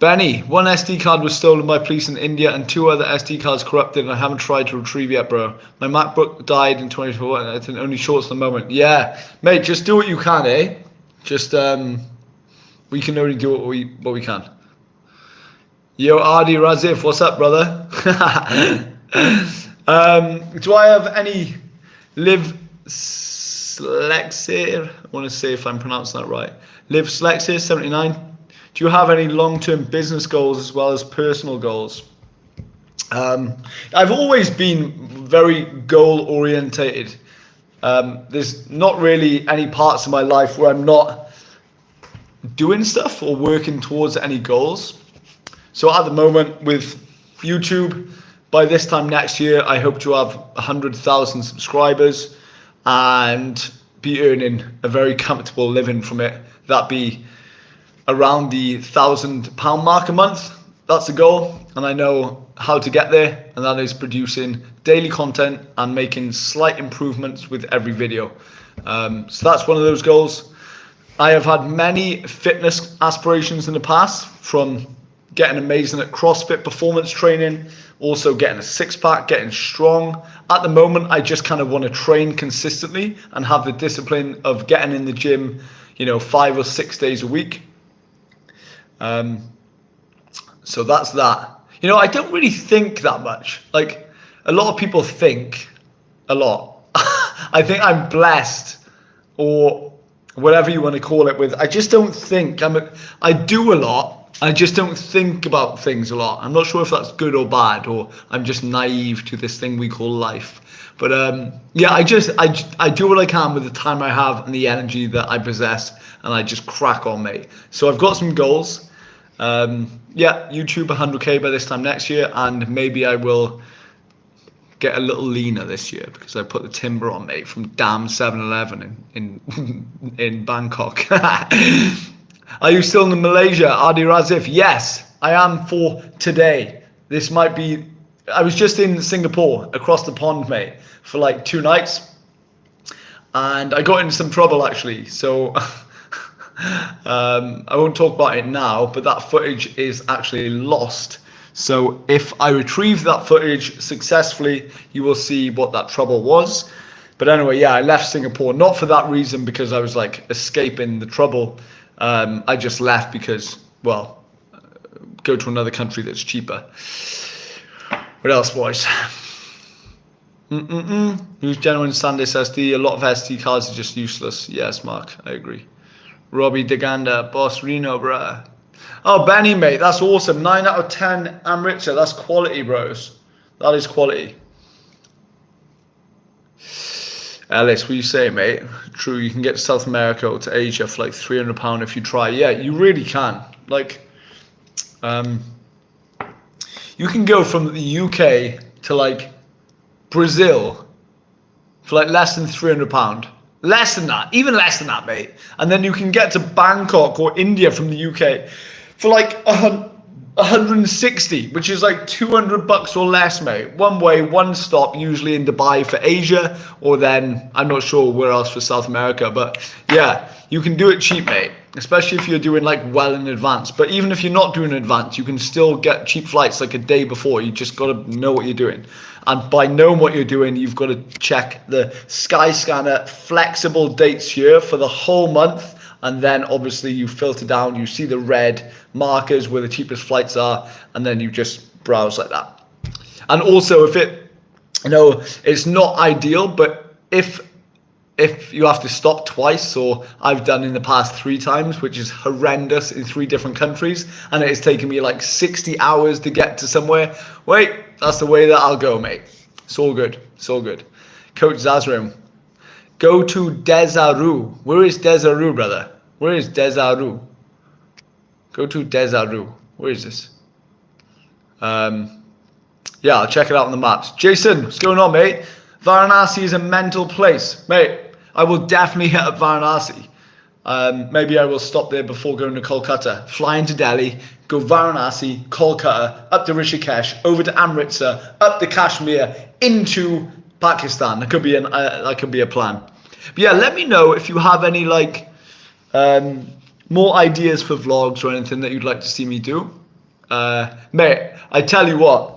Benny, 1 SD card was stolen by police in India and 2 other SD cards corrupted, and I haven't tried to retrieve yet, bro. My MacBook died in 2024 and it's only shorts at the moment. Yeah, mate, just do what you can, eh? Just, we can only do what we can. Yo, Adi Razif, what's up, brother? Do I have any live Slexir? I want to say if I'm pronouncing that right. Live Slexir 79. Do you have any long-term business goals as well as personal goals? I've always been very goal-orientated. There's not really any parts of my life where I'm not doing stuff or working towards any goals. So at the moment with YouTube, by this time next year, I hope to have 100,000 subscribers and be earning a very comfortable living from it. That be around the £1,000 mark a month. That's the goal, and I know how to get there, and that is producing daily content and making slight improvements with every video. So that's one of those goals. I have had many fitness aspirations in the past, from getting amazing at CrossFit performance training, also getting a 6-pack, getting strong. At the moment, I just kind of want to train consistently and have the discipline of getting in the gym, 5 or 6 days a week. So that's that. I don't really think that much. Like, a lot of people think a lot. I think I'm blessed, or whatever you want to call it, with, I just don't think I do a lot. I just don't think about things a lot. I'm not sure if that's good or bad, or I'm just naive to this thing we call life. But yeah, I do what I can with the time I have and the energy that I possess, and I just crack on, mate. So I've got some goals. Yeah, YouTube 100k by this time next year, and maybe I will get a little leaner this year because I put the timber on, mate, from damn 7-Eleven in Bangkok. Are you still in Malaysia, Adi Razif? Yes, I am for today. This might be, I was just in Singapore, across the pond, mate, for like 2 nights. And I got into some trouble, actually. So I won't talk about it now, but that footage is actually lost. So if I retrieve that footage successfully, you will see what that trouble was. But anyway, yeah, I left Singapore, not for that reason, because I was like escaping the trouble. I just left because, well, go to another country that's cheaper. What else, boys? Who's genuine Sandis SD? A lot of SD cards are just useless. Yes, Mark, I agree. Robbie Deganda, Boss Reno, bruh. Oh, Benny, mate, that's awesome. 9 out of 10 Amritza. That's quality, bros. That is quality. Ellis, what you say, mate? True, you can get to South America or to Asia for like £300 if you try. Yeah, you really can. Like, you can go from the UK to like Brazil for like less than £300. Less than that, even less than that, mate. And then you can get to Bangkok or India from the UK for like 160, which is like $200 or less, mate. One way, one stop, usually in Dubai for Asia, or then I'm not sure where else for South America. But yeah, you can do it cheap, mate, especially if you're doing like well in advance. But even if you're not doing advance, you can still get cheap flights like a day before. You just got to know what you're doing. And by knowing what you're doing, you've got to check the Skyscanner flexible dates here for the whole month. And then obviously you filter down, you see the red markers where the cheapest flights are, and then you just browse like that. And also if it, it's not ideal, but if you have to stop twice, or I've done in the past 3 times, which is horrendous in 3 different countries, and it has taken me like 60 hours to get to somewhere, wait, that's the way that I'll go, mate. It's all good. It's all good. Coach Zazrim. Go to Desaru. Where is Desaru, brother? Where is Desaru? Go to Desaru. Where is this? Yeah, I'll check it out on the maps. Jason, what's going on, mate? Varanasi is a mental place. Mate, I will definitely hit up Varanasi. Maybe I will stop there before going to Kolkata. Fly into Delhi, go Varanasi, Kolkata, up to Rishikesh, over to Amritsar, up to Kashmir, into Pakistan. That could be a plan. But yeah, let me know if you have any like more ideas for vlogs or anything that you'd like to see me do. Mate, I tell you what,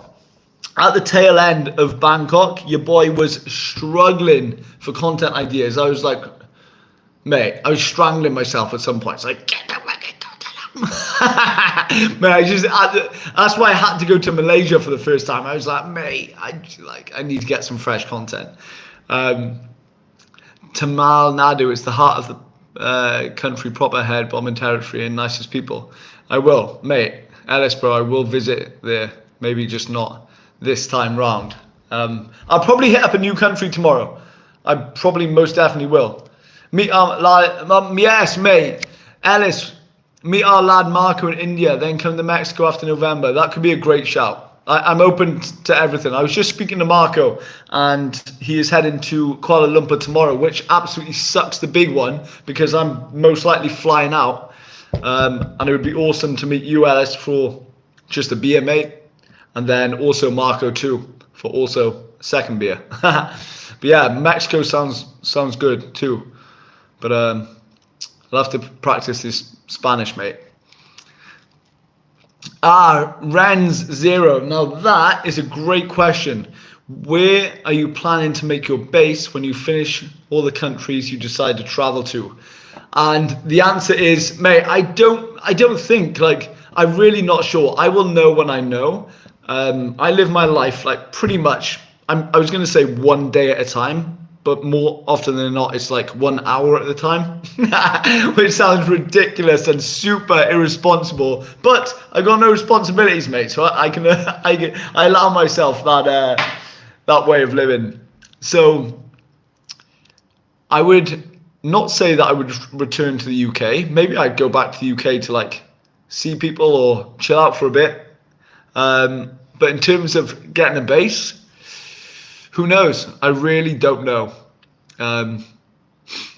at the tail end of Bangkok, your boy was struggling for content ideas. I was like, mate, I was strangling myself at some points. Like, get the fucking content. Man, that's why I had to go to Malaysia for the first time. I was like, mate, I need to get some fresh content. Tamil Nadu is the heart of the country, proper head, bombing territory, and nicest people. I will, mate. Ellis, bro, I will visit there. Maybe just not this time round. I'll probably hit up a new country tomorrow. I probably most definitely will. Yes, mate. Ellis, meet our lad Marco in India, then come to Mexico after November. That could be a great shout. I'm open to everything. I was just speaking to Marco, and he is heading to Kuala Lumpur tomorrow, which absolutely sucks the big one because I'm most likely flying out. And it would be awesome to meet you, Ellis, for just a beer, mate. And then also Marco too, for also a second beer. But yeah, Mexico sounds good too. But I'll have to practice this Spanish, mate. Renz0. Now that is a great question. Where are you planning to make your base when you finish all the countries you decide to travel to? And the answer is, mate, I don't think, like, I'm really not sure. I will know when I know. I live my life like pretty much, I was going to say 1 day at a time, but more often than not, it's like 1 hour at a time, which sounds ridiculous and super irresponsible. But I got no responsibilities, mate, so I allow myself that way of living. So I would not say that I would return to the UK. Maybe I'd go back to the UK to like see people or chill out for a bit. But in terms of getting a base, who knows? I really don't know.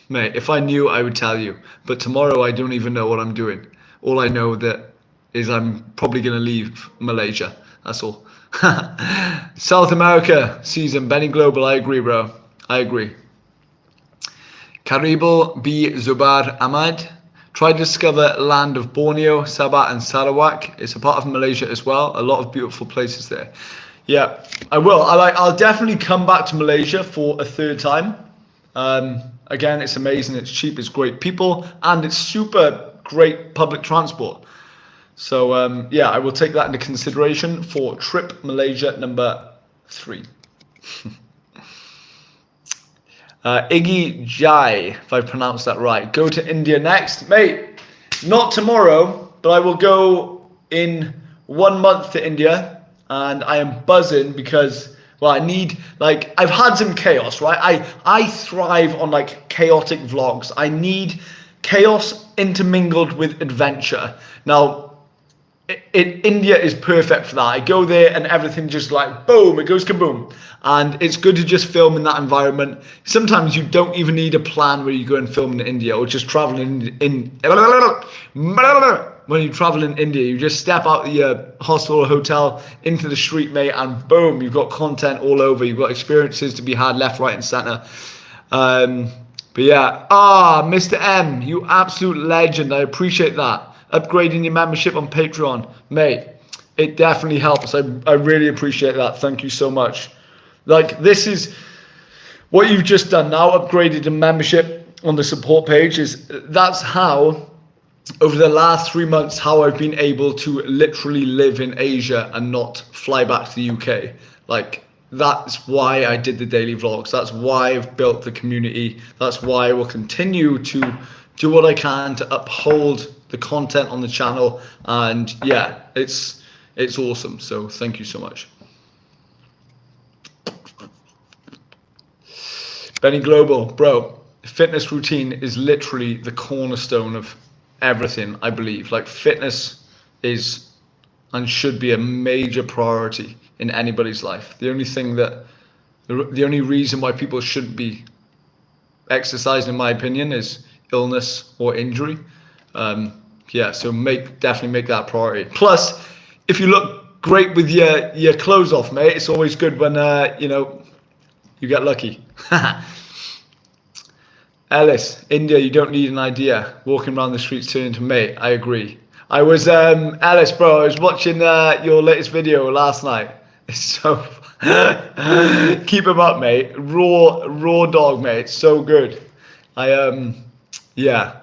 Mate, if I knew, I would tell you. But tomorrow, I don't even know what I'm doing. All I know that is I'm probably going to leave Malaysia. That's all. South America season, Benny Global. I agree, bro. I agree. Karibal B. Zubar Ahmad. Try to discover land of Borneo, Sabah and Sarawak. It's a part of Malaysia as well. A lot of beautiful places there. Yeah, I will. I'll definitely come back to Malaysia for a 3rd time. Again, it's amazing. It's cheap. It's great people. And it's super great public transport. So yeah, I will take that into consideration for trip Malaysia number 3. Iggy Jai, if I pronounced that right. Go to India next. Mate, not tomorrow, but I will go in 1 month to India. And I am buzzing because, well, I need, like, I've had some chaos, right? I thrive on, like, chaotic vlogs. I need chaos intermingled with adventure. Now, India is perfect for that. I go there and everything just like boom, it goes kaboom. And it's good to just film in that environment. Sometimes you don't even need a plan where you go and film in India or just travel in when you travel in India, you just step out the hostel or hotel into the street, mate, and boom, you've got content all over. You've got experiences to be had left, right, and center. But yeah, Mr. M, you absolute legend. I appreciate that. Upgrading your membership on Patreon, mate, it definitely helps. I really appreciate that. Thank you so much. Like, this is what you've just done now, upgraded a membership on the support page. That's how, over the last 3 months, how I've been able to literally live in Asia and not fly back to the UK. Like, that's why I did the daily vlogs. That's why I've built the community. That's why I will continue to do what I can to uphold the content on the channel. And yeah, it's awesome. So thank you so much. Benny Global, bro, fitness routine is literally the cornerstone of everything, I believe. Like, fitness is and should be a major priority in anybody's life. The only reason why people shouldn't be exercising, in my opinion, is illness or injury. Yeah, so definitely make that a priority. Plus, if you look great with your clothes off, mate, it's always good when you get lucky. Ellis, India, you don't need an idea. Walking around the streets turning to mate. I agree. I was Ellis, bro. I was watching your latest video last night. It's so keep him up, mate. Raw dog, mate. It's so good. Yeah.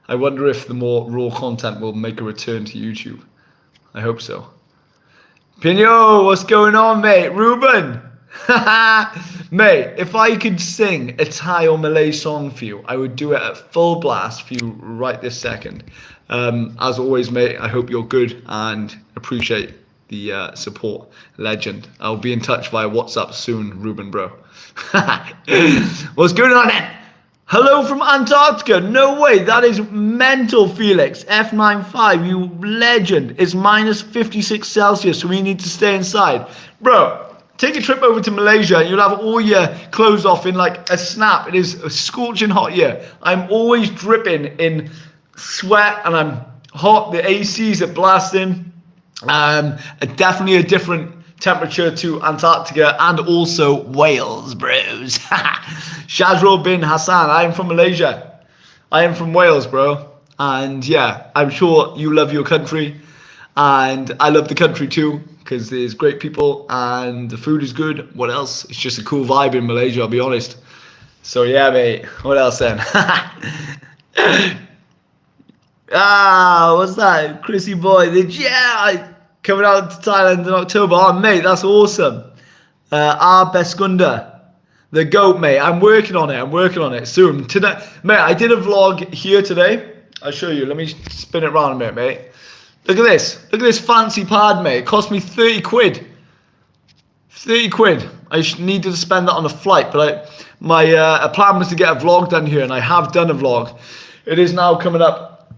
I wonder if the more raw content will make a return to YouTube. I hope so. Pino, what's going on, mate? Ruben. Mate, if I could sing a Thai or Malay song for you, I would do it at full blast for you right this second. As always, mate, I hope you're good and appreciate the support. Legend. I'll be in touch via WhatsApp soon, Ruben, bro. What's going on then? Hello from Antarctica. No way. That is mental, Felix. F95, you legend. It's minus 56 Celsius, so we need to stay inside. Bro, take a trip over to Malaysia and you'll have all your clothes off in like a snap. It is scorching hot here. I'm always dripping in sweat and I'm hot. The ACs are blasting. Definitely a different temperature to Antarctica and also Wales, bros. Shazrul bin Hassan, I am from Malaysia. I am from Wales, bro. And yeah, I'm sure you love your country. And I love the country too, because there's great people and the food is good. What else? It's just a cool vibe in Malaysia, I'll be honest. So yeah, mate. What else then? What's that? Chrissy Boy. Coming out to Thailand in October. Oh, mate, that's awesome. Beskunda. The goat, mate. I'm working on it soon. Today, mate, I did a vlog here today. I'll show you. Let me spin it around a minute, mate. Look at this. Look at this fancy pad, mate. It cost me 30 quid. 30 quid. I needed to spend that on a flight, but my plan was to get a vlog done here, and I have done a vlog. It is now coming up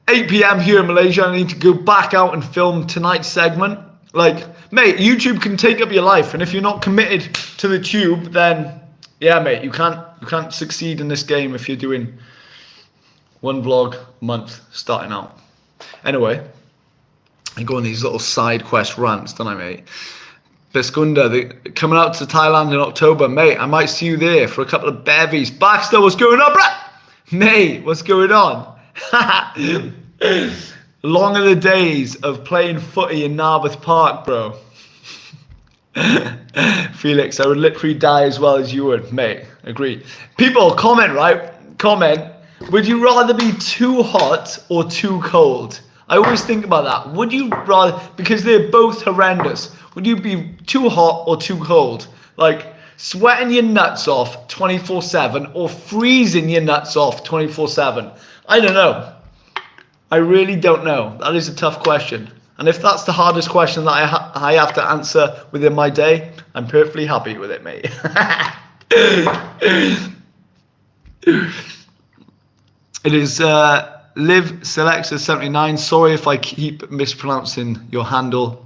8 p.m. here in Malaysia. I need to go back out and film tonight's segment. Like, mate, YouTube can take up your life, and if you're not committed to the tube, then yeah, mate, you can't succeed in this game if you're doing one vlog a month starting out. Anyway, I go on these little side quest rants, don't I, mate? Beskunda, coming out to Thailand in October, mate. I might see you there for a couple of bevies. Baxter, what's going on, bruh? Mate, what's going on? Long are the days of playing footy in Narberth Park, bro. Felix, I would literally die as well as you would, mate. Agree. People, comment, right? Comment. Would you rather be too hot or too cold? I always think about that. Would you rather, because they're both horrendous, would you be too hot or too cold? Like sweating your nuts off 24/7 or freezing your nuts off 24/7? I don't know. I really don't know. That is a tough question. And if that's the hardest question that I have to answer within my day, I'm perfectly happy with it, mate. It is Liv Selector 79. Sorry if I keep mispronouncing your handle.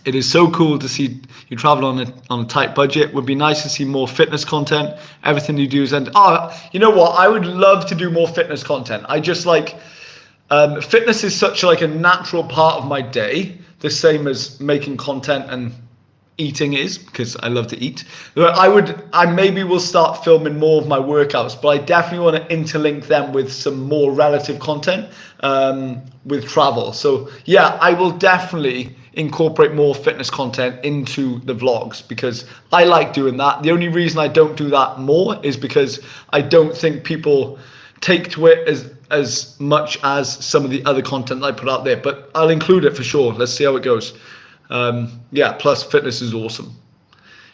It is so cool to see you travel on a tight budget. Would be nice to see more fitness content. Everything you do is you know what? I would love to do more fitness content. I just like fitness is such like a natural part of my day, the same as making content and eating is, because I love to eat. I maybe will start filming more of my workouts, but I definitely want to interlink them with some more relative content with travel. So yeah, I will definitely incorporate more fitness content into the vlogs because I like doing that. The only reason I don't do that more is because I don't think people take to it as much as some of the other content I put out there, but I'll include it for sure. Let's see how it goes. Yeah, plus fitness is awesome.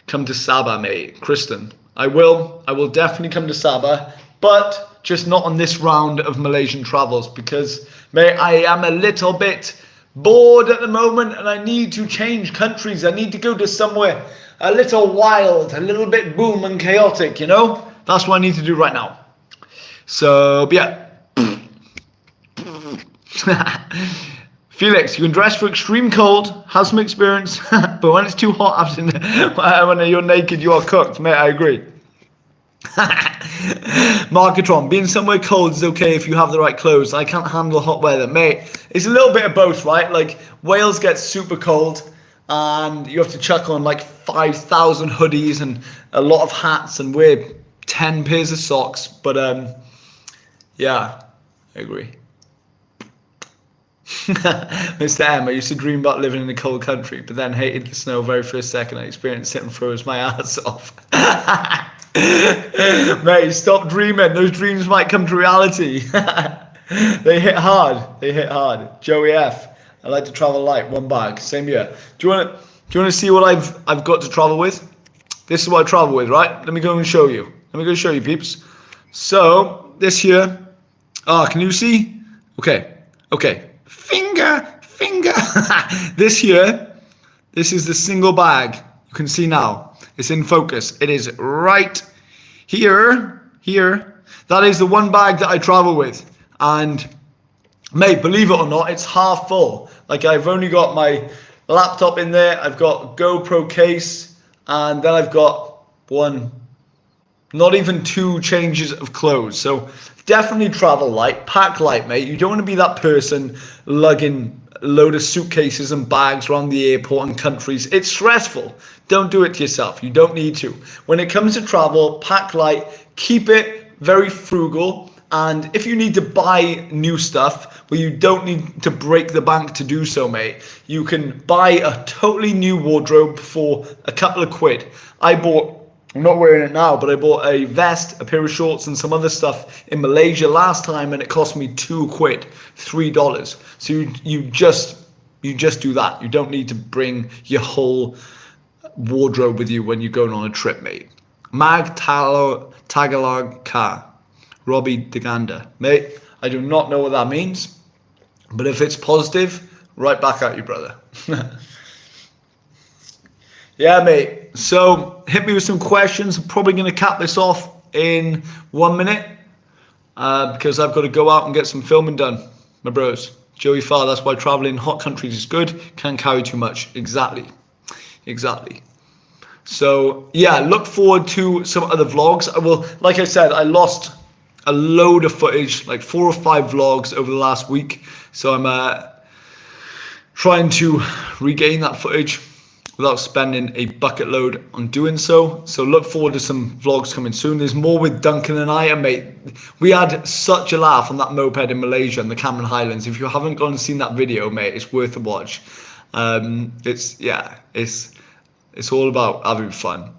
Come to Sabah, mate. Kristen, I will definitely come to Sabah, but just not on this round of Malaysian travels because, mate, I am a little bit bored at the moment and I need to change countries. I need to go to somewhere a little wild, a little bit boom and chaotic, you know? That's what I need to do right now. So, yeah. Felix, you can dress for extreme cold, have some experience, but when it's too hot, when you're naked, you are cooked. Mate, I agree. Marketron, being somewhere cold is okay if you have the right clothes. I can't handle hot weather. Mate, it's a little bit of both, right? Like, Wales gets super cold, and you have to chuck on like 5,000 hoodies and a lot of hats and wear 10 pairs of socks. But, yeah, I agree. Mr. M, I used to dream about living in a cold country, but then hated the snow very first second I experienced it and froze my ass off. Mate, stop dreaming. Those dreams might come to reality. They hit hard. They hit hard. Joey F, I like to travel light, one bag, same year. Do you want to see what I've got to travel with? This is what I travel with, right? Let me go and show you. Let me go show you, peeps. So this here. Can you see? Okay. Finger. This here, this is the single bag. You can see now. It's in focus. It is right here. That is the one bag that I travel with. And mate, believe it or not, it's half full. Like, I've only got my laptop in there. I've got GoPro case. And then I've got not even 2 changes of clothes. So definitely travel light, pack light, mate. You don't want to be that person lugging a load of suitcases and bags around the airport and countries. It's stressful. Don't do it to yourself. You don't need to. When it comes to travel, pack light, keep it very frugal. And if you need to buy new stuff, well, you don't need to break the bank to do so, mate. You can buy a totally new wardrobe for a couple of quid. I'm not wearing it now, but I bought a vest, a pair of shorts, and some other stuff in Malaysia last time, and it cost me £2, $3. So you just do that. You don't need to bring your whole wardrobe with you when you're going on a trip, mate. Mag Tagalog Ka, Robbie Deganda, mate. I do not know what that means, but if it's positive, right back at you, brother. Yeah, mate. So hit me with some questions. I'm probably going to cap this off in 1 minute because I've got to go out and get some filming done, my bros. Joey Farr, that's why traveling in hot countries is good. Can't carry too much. Exactly. So yeah, look forward to some other vlogs. I will, like I said, I lost a load of footage, like 4 or 5 vlogs over the last week. So I'm trying to regain that footage without spending a bucket load on doing so. So look forward to some vlogs coming soon. There's more with Duncan and I, and mate, we had such a laugh on that moped in Malaysia in the Cameron Highlands. If you haven't gone and seen that video, mate, it's worth a watch. It's all about having fun.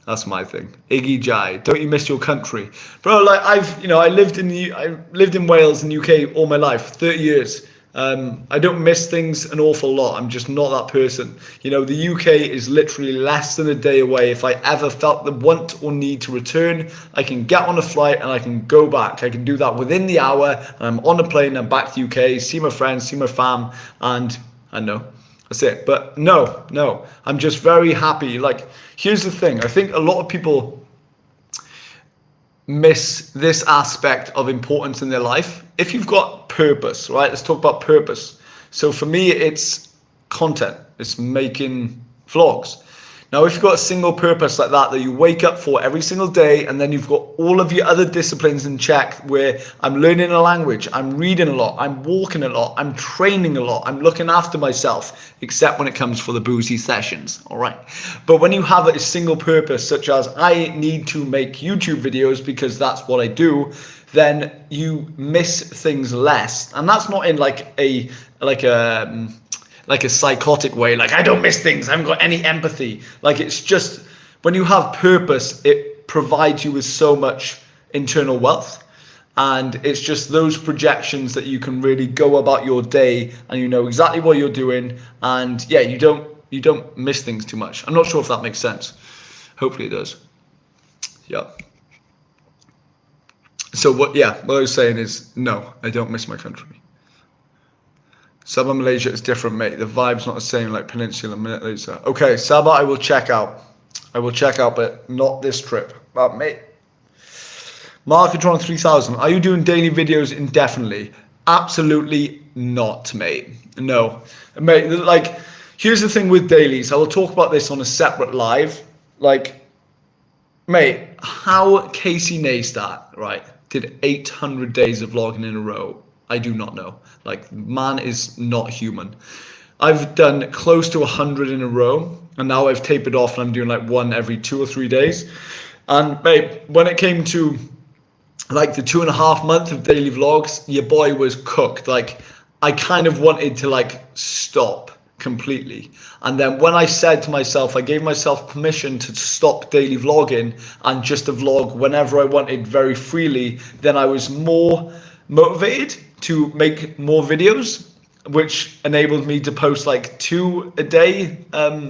That's my thing. Iggy Jai, don't you miss your country, bro? Like I lived in Wales and UK all my life, 30 years. I don't miss things an awful lot. I'm just not that person. You know, the UK is literally less than a day away. If I ever felt the want or need to return, I can get on a flight and I can go back. I can do that within the hour. And I'm on a plane and back to the UK, see my friends, see my fam, and I know. That's it. But no, I'm just very happy. Like, here's the thing. I think a lot of people miss this aspect of importance in their life. If you've got purpose, right? Let's talk about purpose. So for me, it's content. It's making vlogs. Now, if you've got a single purpose like that you wake up for every single day, and then you've got all of your other disciplines in check, where I'm learning a language, I'm reading a lot, I'm walking a lot, I'm training a lot, I'm looking after myself, except when it comes for the boozy sessions, all right? But when you have a single purpose, such as I need to make YouTube videos because that's what I do, then you miss things less. And that's not in like a psychotic way, like I don't miss things, I haven't got any empathy. Like, it's just when you have purpose, it provides you with so much internal wealth, and it's just those projections that you can really go about your day and you know exactly what you're doing, and yeah, you don't miss things too much. I'm not sure if that makes sense. Hopefully it does. Yeah. So what I was saying is, no, I don't miss my country. Sabah, Malaysia is different, mate. The vibe's not the same like Peninsula, Malaysia. Okay, Sabah, I will check out. But not this trip. But mate, Markatron 3000. Are you doing daily videos indefinitely? Absolutely not, mate. No, mate. Like, here's the thing with dailies. I will talk about this on a separate live. Like, mate, how Casey Neistat, right, did 800 days of vlogging in a row, I do not know. Like, man is not human. I've done close to 100 in a row, and now I've tapered off and I'm doing like one every 2 or 3 days. And mate, when it came to like the 2.5 months of daily vlogs, your boy was cooked. Like, I kind of wanted to like stop completely. And then when I said to myself, I gave myself permission to stop daily vlogging and just to vlog whenever I wanted very freely, then I was more motivated to make more videos, which enabled me to post like 2 a day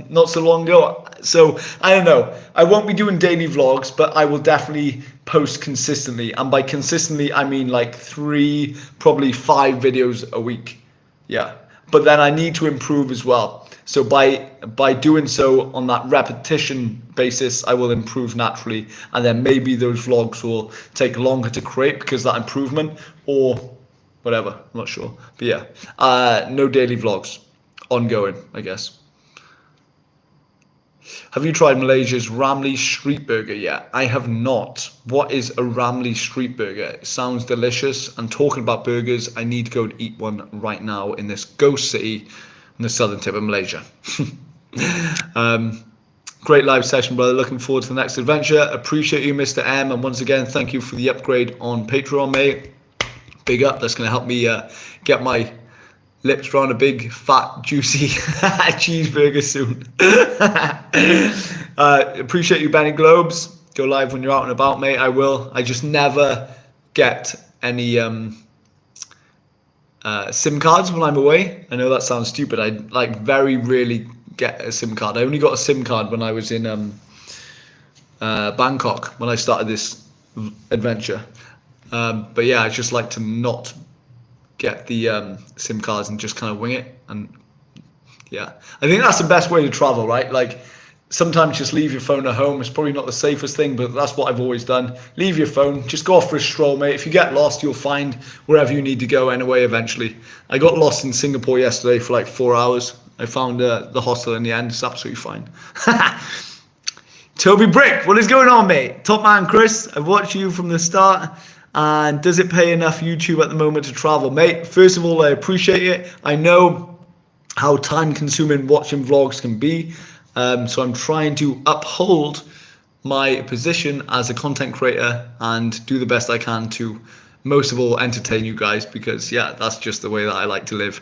not so long ago. So I don't know, I won't be doing daily vlogs, but I will definitely post consistently, and by consistently I mean like 3, probably 5 videos a week. Yeah, but then I need to improve as well. So by doing so on that repetition basis, I will improve naturally, and then maybe those vlogs will take longer to create because that improvement, or whatever, I'm not sure. But yeah, no daily vlogs, ongoing, I guess. Have you tried Malaysia's Ramly Street Burger yet? I have not. What is a Ramly Street Burger? It sounds delicious. And talking about burgers, I need to go and eat one right now in this ghost city on the southern tip of Malaysia. Great live session, brother. Looking forward to the next adventure. Appreciate you, Mr. M. And once again, thank you for the upgrade on Patreon, mate. Big up. That's going to help me get my lips around a big, fat, juicy cheeseburger soon. Appreciate you, Benny Globes. Go live when you're out and about, mate. I will. I just never get any SIM cards when I'm away. I know that sounds stupid. I like very rarely get a SIM card. I only got a SIM card when I was in Bangkok, when I started this adventure. But yeah, I just like to not get the SIM cards and just kind of wing it. And yeah, I think that's the best way to travel, right? Like, sometimes just leave your phone at home. It's probably not the safest thing, but that's what I've always done. Leave your phone, just go off for a stroll, mate. If you get lost, you'll find wherever you need to go anyway eventually. I got lost in Singapore yesterday for like 4 hours. I found the hostel in the end. It's absolutely fine. Toby Brick, what is going on, mate? Top man Chris, I've watched you from the start. And does it pay enough YouTube at the moment to travel? Mate, first of all, I appreciate it. I know how time consuming watching vlogs can be. So I'm trying to uphold my position as a content creator and do the best I can to, most of all, entertain you guys, because yeah, that's just the way that I like to live.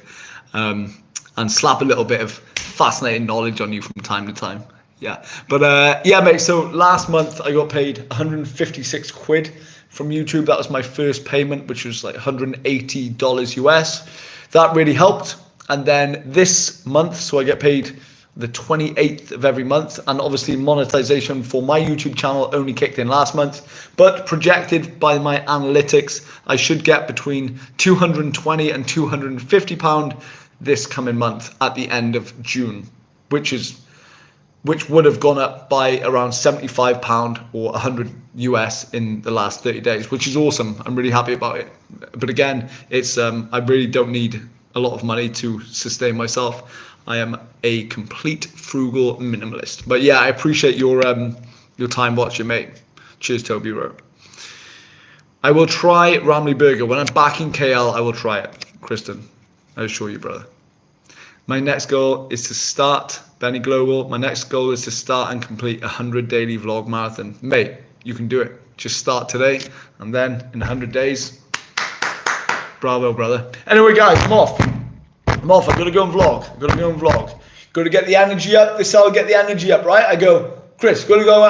And slap a little bit of fascinating knowledge on you from time to time. Yeah, but yeah, mate, so last month I got paid 156 quid from YouTube. That was my first payment, which was like $180 US. that really helped. And then this month, so I get paid the 28th of every month, and obviously monetization for my YouTube channel only kicked in last month, but projected by my analytics, I should get between 220 and 250 pound this coming month at the end of June, which would have gone up by around 75 pound or 100 US in the last 30 days, which is awesome. I'm really happy about it. But again, it's I really don't need a lot of money to sustain myself. I am a complete frugal minimalist. But yeah, I appreciate your time watching, mate. Cheers, Toby Rowe. I will try Ramly Burger. When I'm back in KL, I will try it. Kristen, I assure you, brother. My next goal is to start Benny Global. My next goal is to start and complete 100 daily vlog marathon. Mate, you can do it. Just start today, and then in 100 days, bravo, brother. Anyway, guys, I'm off. I've got to go and vlog. Got to get the energy up. This is how I get the energy up, right? I go, Chris, got to go.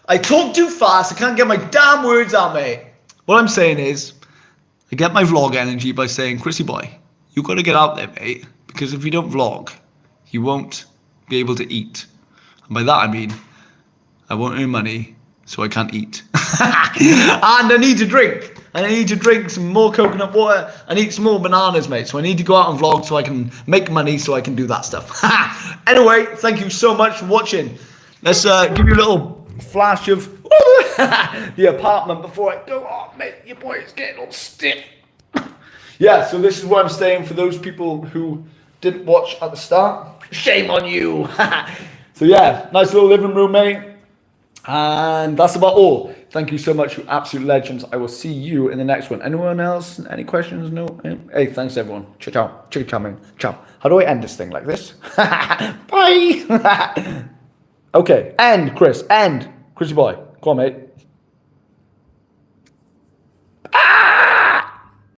I talk too fast. I can't get my damn words out, mate. What I'm saying is, I get my vlog energy by saying, Chrissy Boy, you got to get out there, mate. Because if you don't vlog, you won't be able to eat. And by that, I mean, I won't earn money, so I can't eat. And I need to drink. And I need to drink some more coconut water and eat some more bananas, mate. So I need to go out and vlog so I can make money so I can do that stuff. Anyway, thank you so much for watching. Let's give you a little flash of the apartment before I go. Oh, mate, your boy is getting all stiff. Yeah, so this is where I'm staying for those people who didn't watch at the start. Shame on you. So yeah, nice little living room, mate. And that's about all. Thank you so much, you absolute legends. I will see you in the next one. Anyone else? Any questions? No? Hey, thanks everyone. Ciao, ciao. Ciao, ciao, man. Ciao. How do I end this thing? Like this? Bye. Okay, end, Chris. End. Chrissy Boy. Go on, mate.